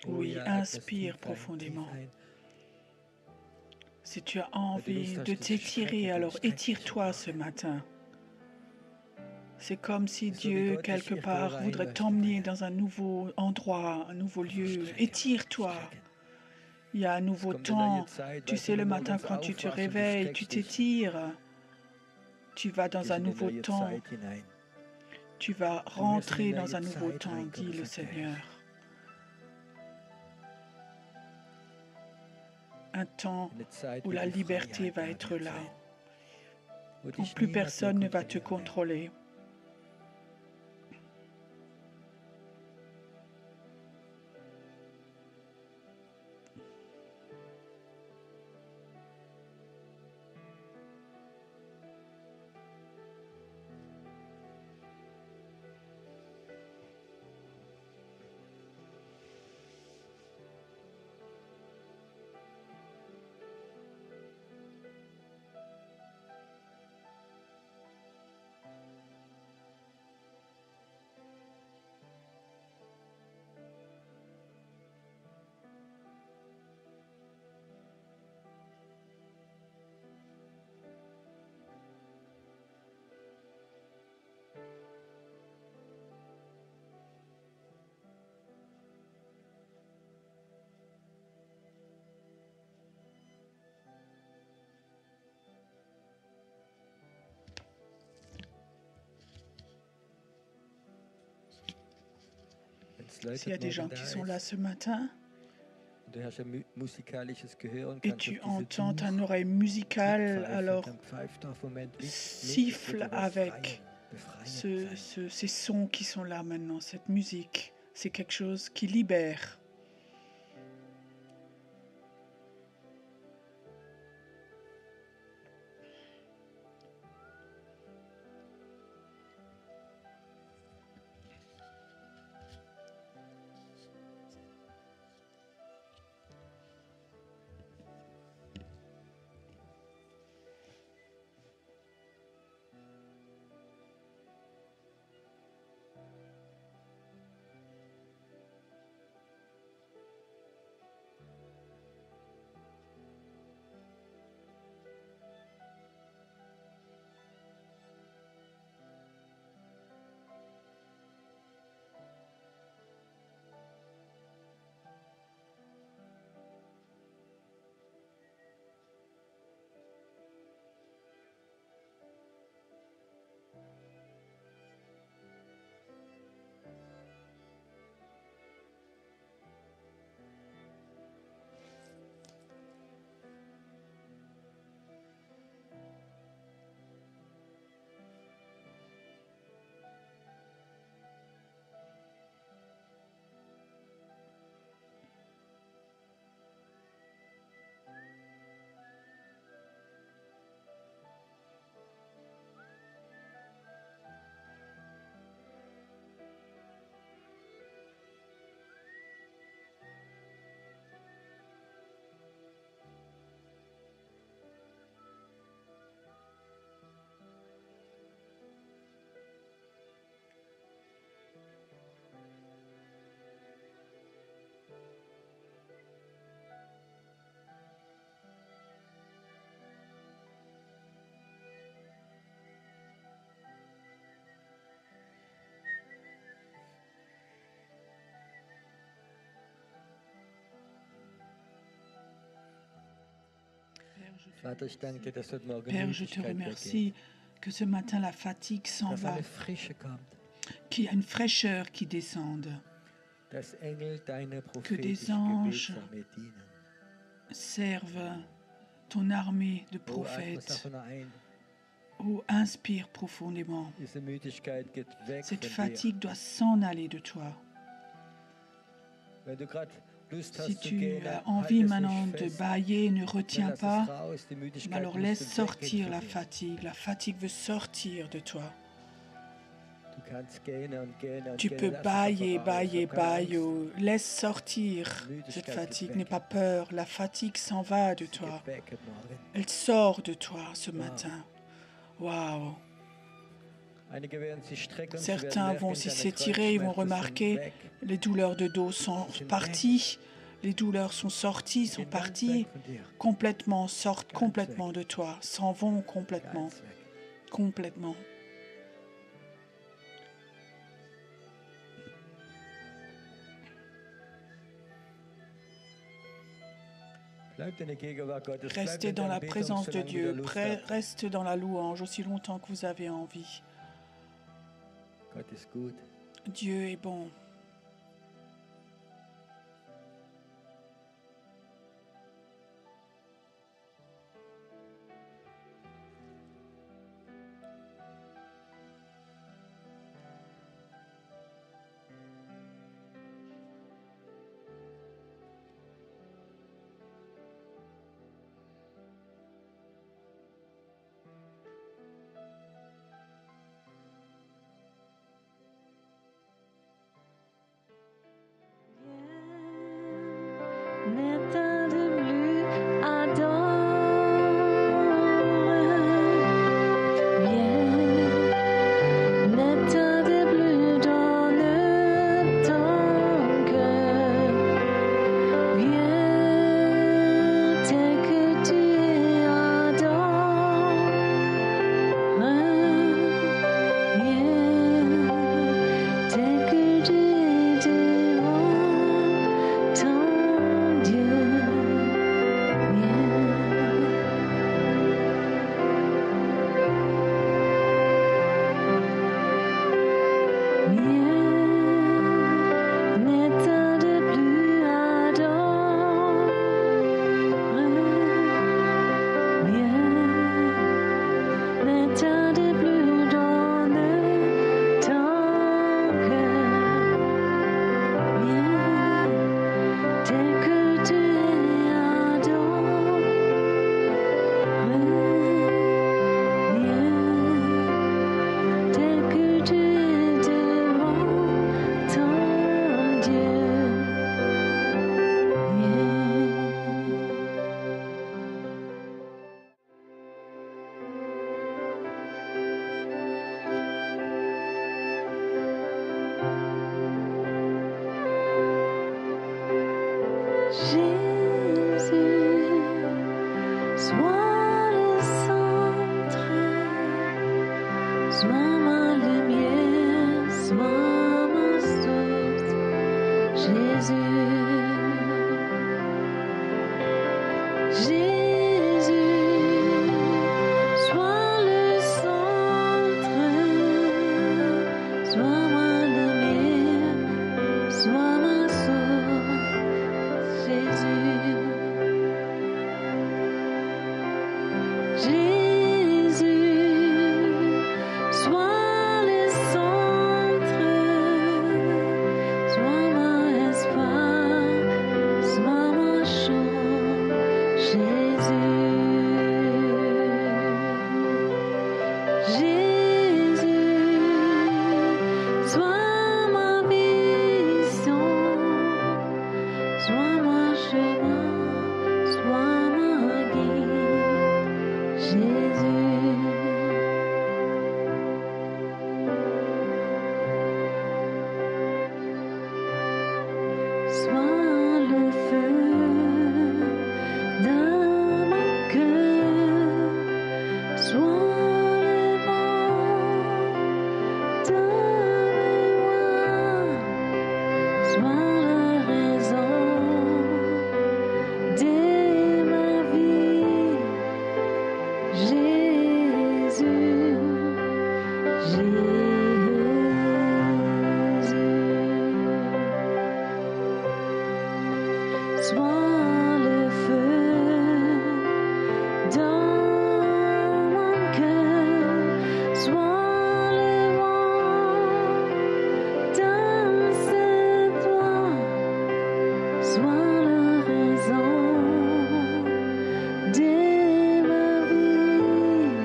Oui, inspire profondément. Si tu as envie de t'étirer, alors étire-toi ce matin. C'est comme si Dieu, quelque part, voudrait t'emmener dans un nouveau endroit, un nouveau lieu. Étire-toi. Il y a un nouveau temps. Tu sais, le matin, quand tu te réveilles, tu t'étires. Tu vas dans un nouveau temps. Tu vas rentrer dans un nouveau temps, dit le Seigneur. Un temps où la liberté va être là, où plus personne ne va te contrôler. S'il y a des gens qui sont là ce matin und du hast ein musikalisches Gehör und et kannst tu auf diese entends Tuch une oreille musicale, mitpfeifen, alors dann pfeift auf den Moment mit, siffle das wird avec befreiend sein. ces sons qui sont là maintenant, cette musique. C'est quelque chose qui libère. Vater, ich danke dir, dass heute Morgen Père, je te Müdigkeit remercie que ce matin la fatigue s'en weggeht, dass va, eine Frische kommt, qu'il y a une fraîcheur qui descende, dass Engel deine que des prophetische anges Gebetsarmee dienen. servent ton armée de Oh, atme prophètes. Sachen ein. Oh, inspire profondément. Diese Müdigkeit geht weg Cette von dir. fatigue doit s'en aller de toi. Wenn du gerade Lust Si hast zu tu gehen, as halt envie es maintenant nicht de fest. bâiller, ne Dann retiens lass es pas, raus, die Müdigkeit alors musste laisse weggehen sortir von la dir. fatigue. La fatigue veut sortir de toi. Du kannst gehen und gehen und Tu gehen. peux Lass es bâiller, einfach raus. bâiller, Hab keine Angst. bâiller. Laisse sortir Müdigkeit cette geht fatigue. weg. N'aie pas peur. La fatigue s'en va de Sie toi. geht weg heute Morgen. Elle sort de toi ce Wow. matin. Waouh! Einige werden sich strecken, sie Certains werden vont merken, s'y deine s'étirer, ils vont Kreuzschmerzen sind remarquer weg. les douleurs de dos sont parties, les douleurs sont sorties, Sie sont gehen ganz parties weg von dir. complètement, sortent Ganz complètement weg. de toi, s'en vont complètement, Ganz weg. complètement. Bleibt in der Gegenwart Gottes. Bleibt Restez in der dans la Anbetung, présence de solange du Dieu, Lust habt. reste dans la louange aussi longtemps que vous avez envie. Gott ist gut. Dieu est bon. sois le centre, sois ma lumière, sois ma source, Jésus. Sois le centre, sois ma lumière, sois ma source, Jésus. Sois le centre, sois mon espoir, sois ma chance, sois ma vision, sois mon chemin, sois ma guide, sois le feu dans mon cœur, sois le vent dans mes voies, sois la raison de ma vie, Jésus. Sois le feu dans mon cœur, sois le vent dans cette voie, sois la raison de ma vie,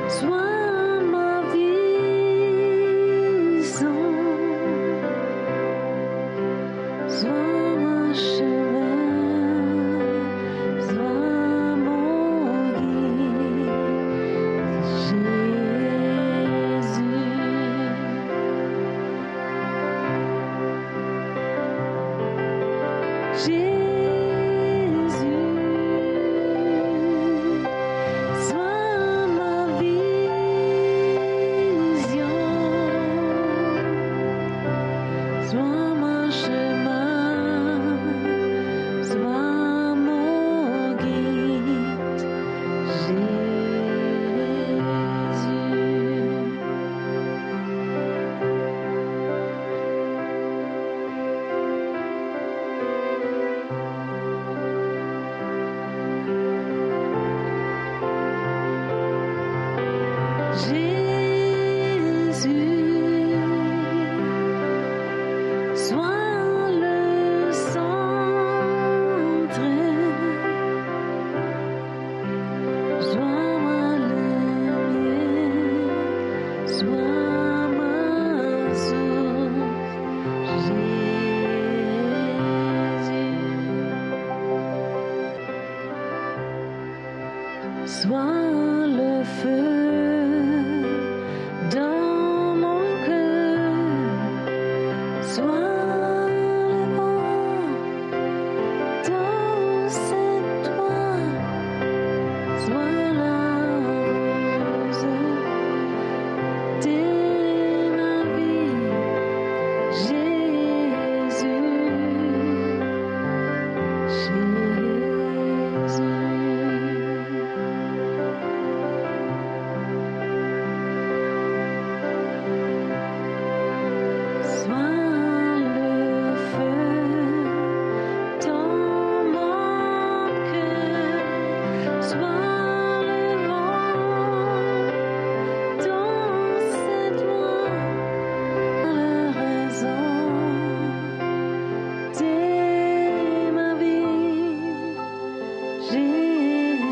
sois ma vision, sois mon chemin, sois mon guide, sois ma vision, sois mon chemin, sois mon guide, sois le centre, sois ma lumière, sois ma source, sois le feu dans mon cœur, sois le vent dans cette voie, sois la rose de ma vie, sois le feu dans mon cœur, sois le vent dans cette voie, la raison de ma vie, Jésus.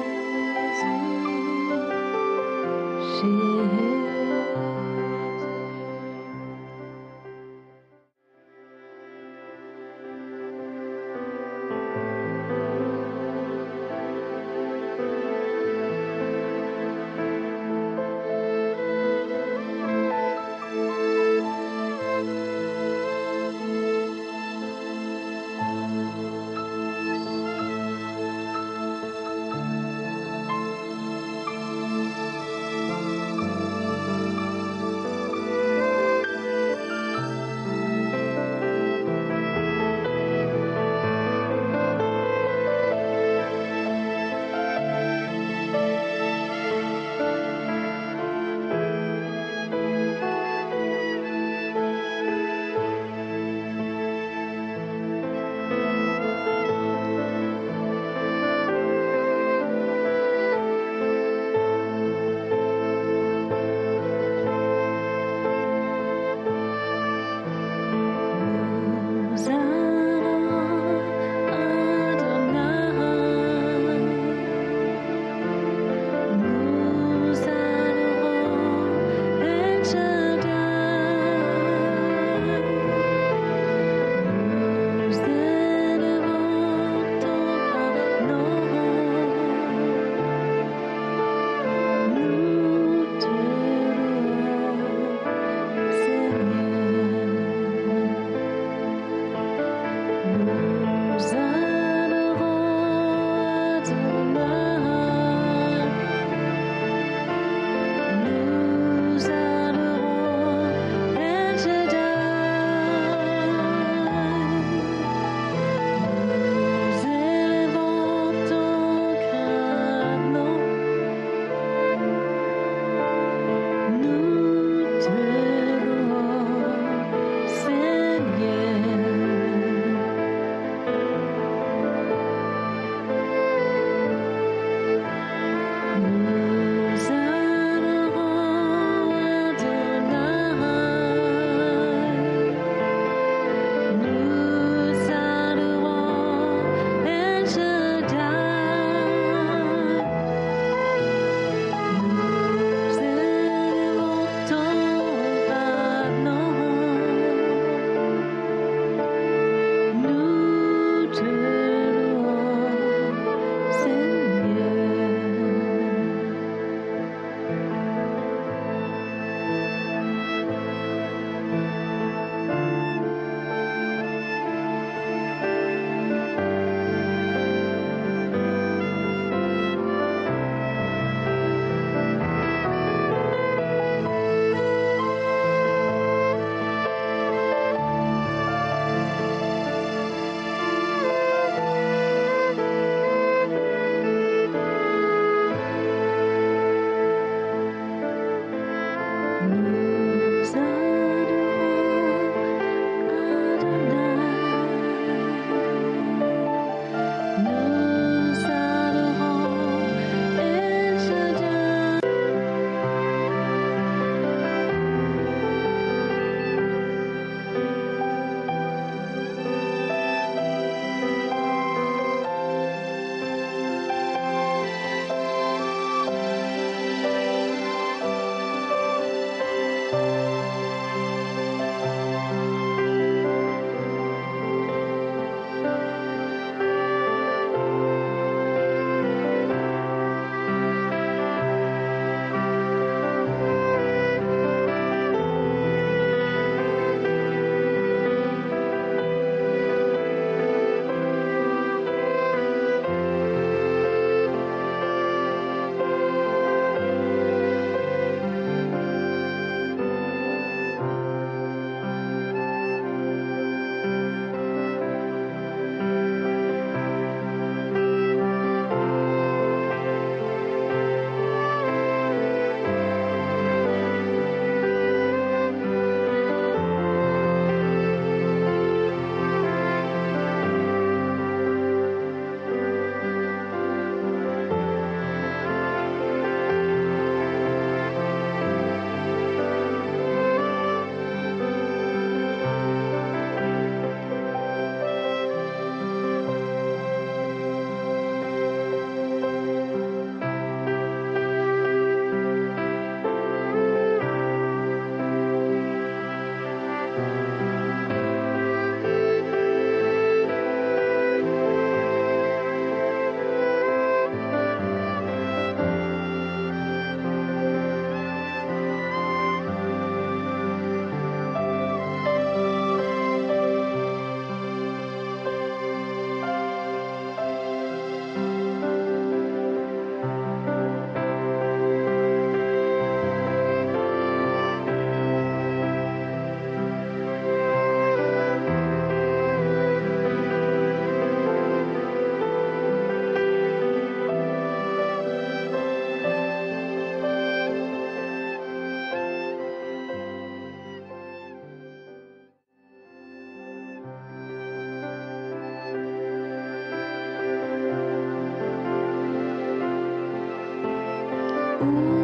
Nous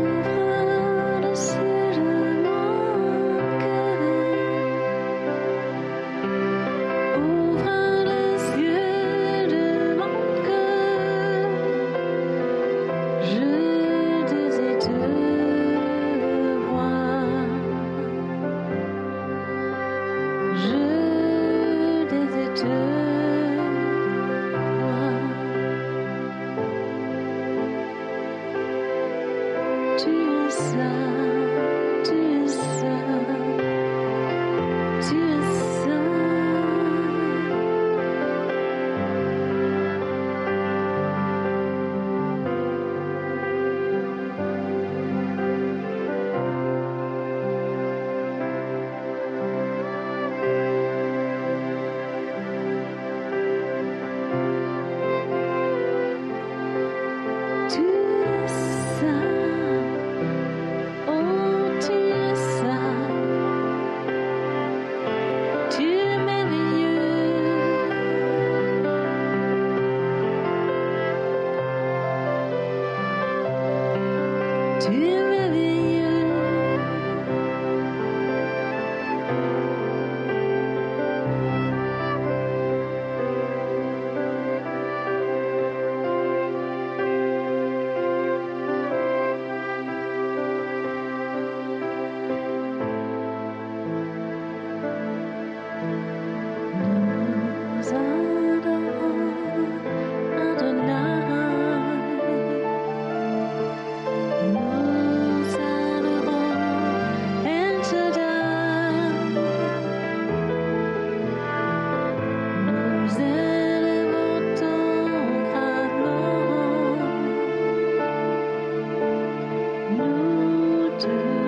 te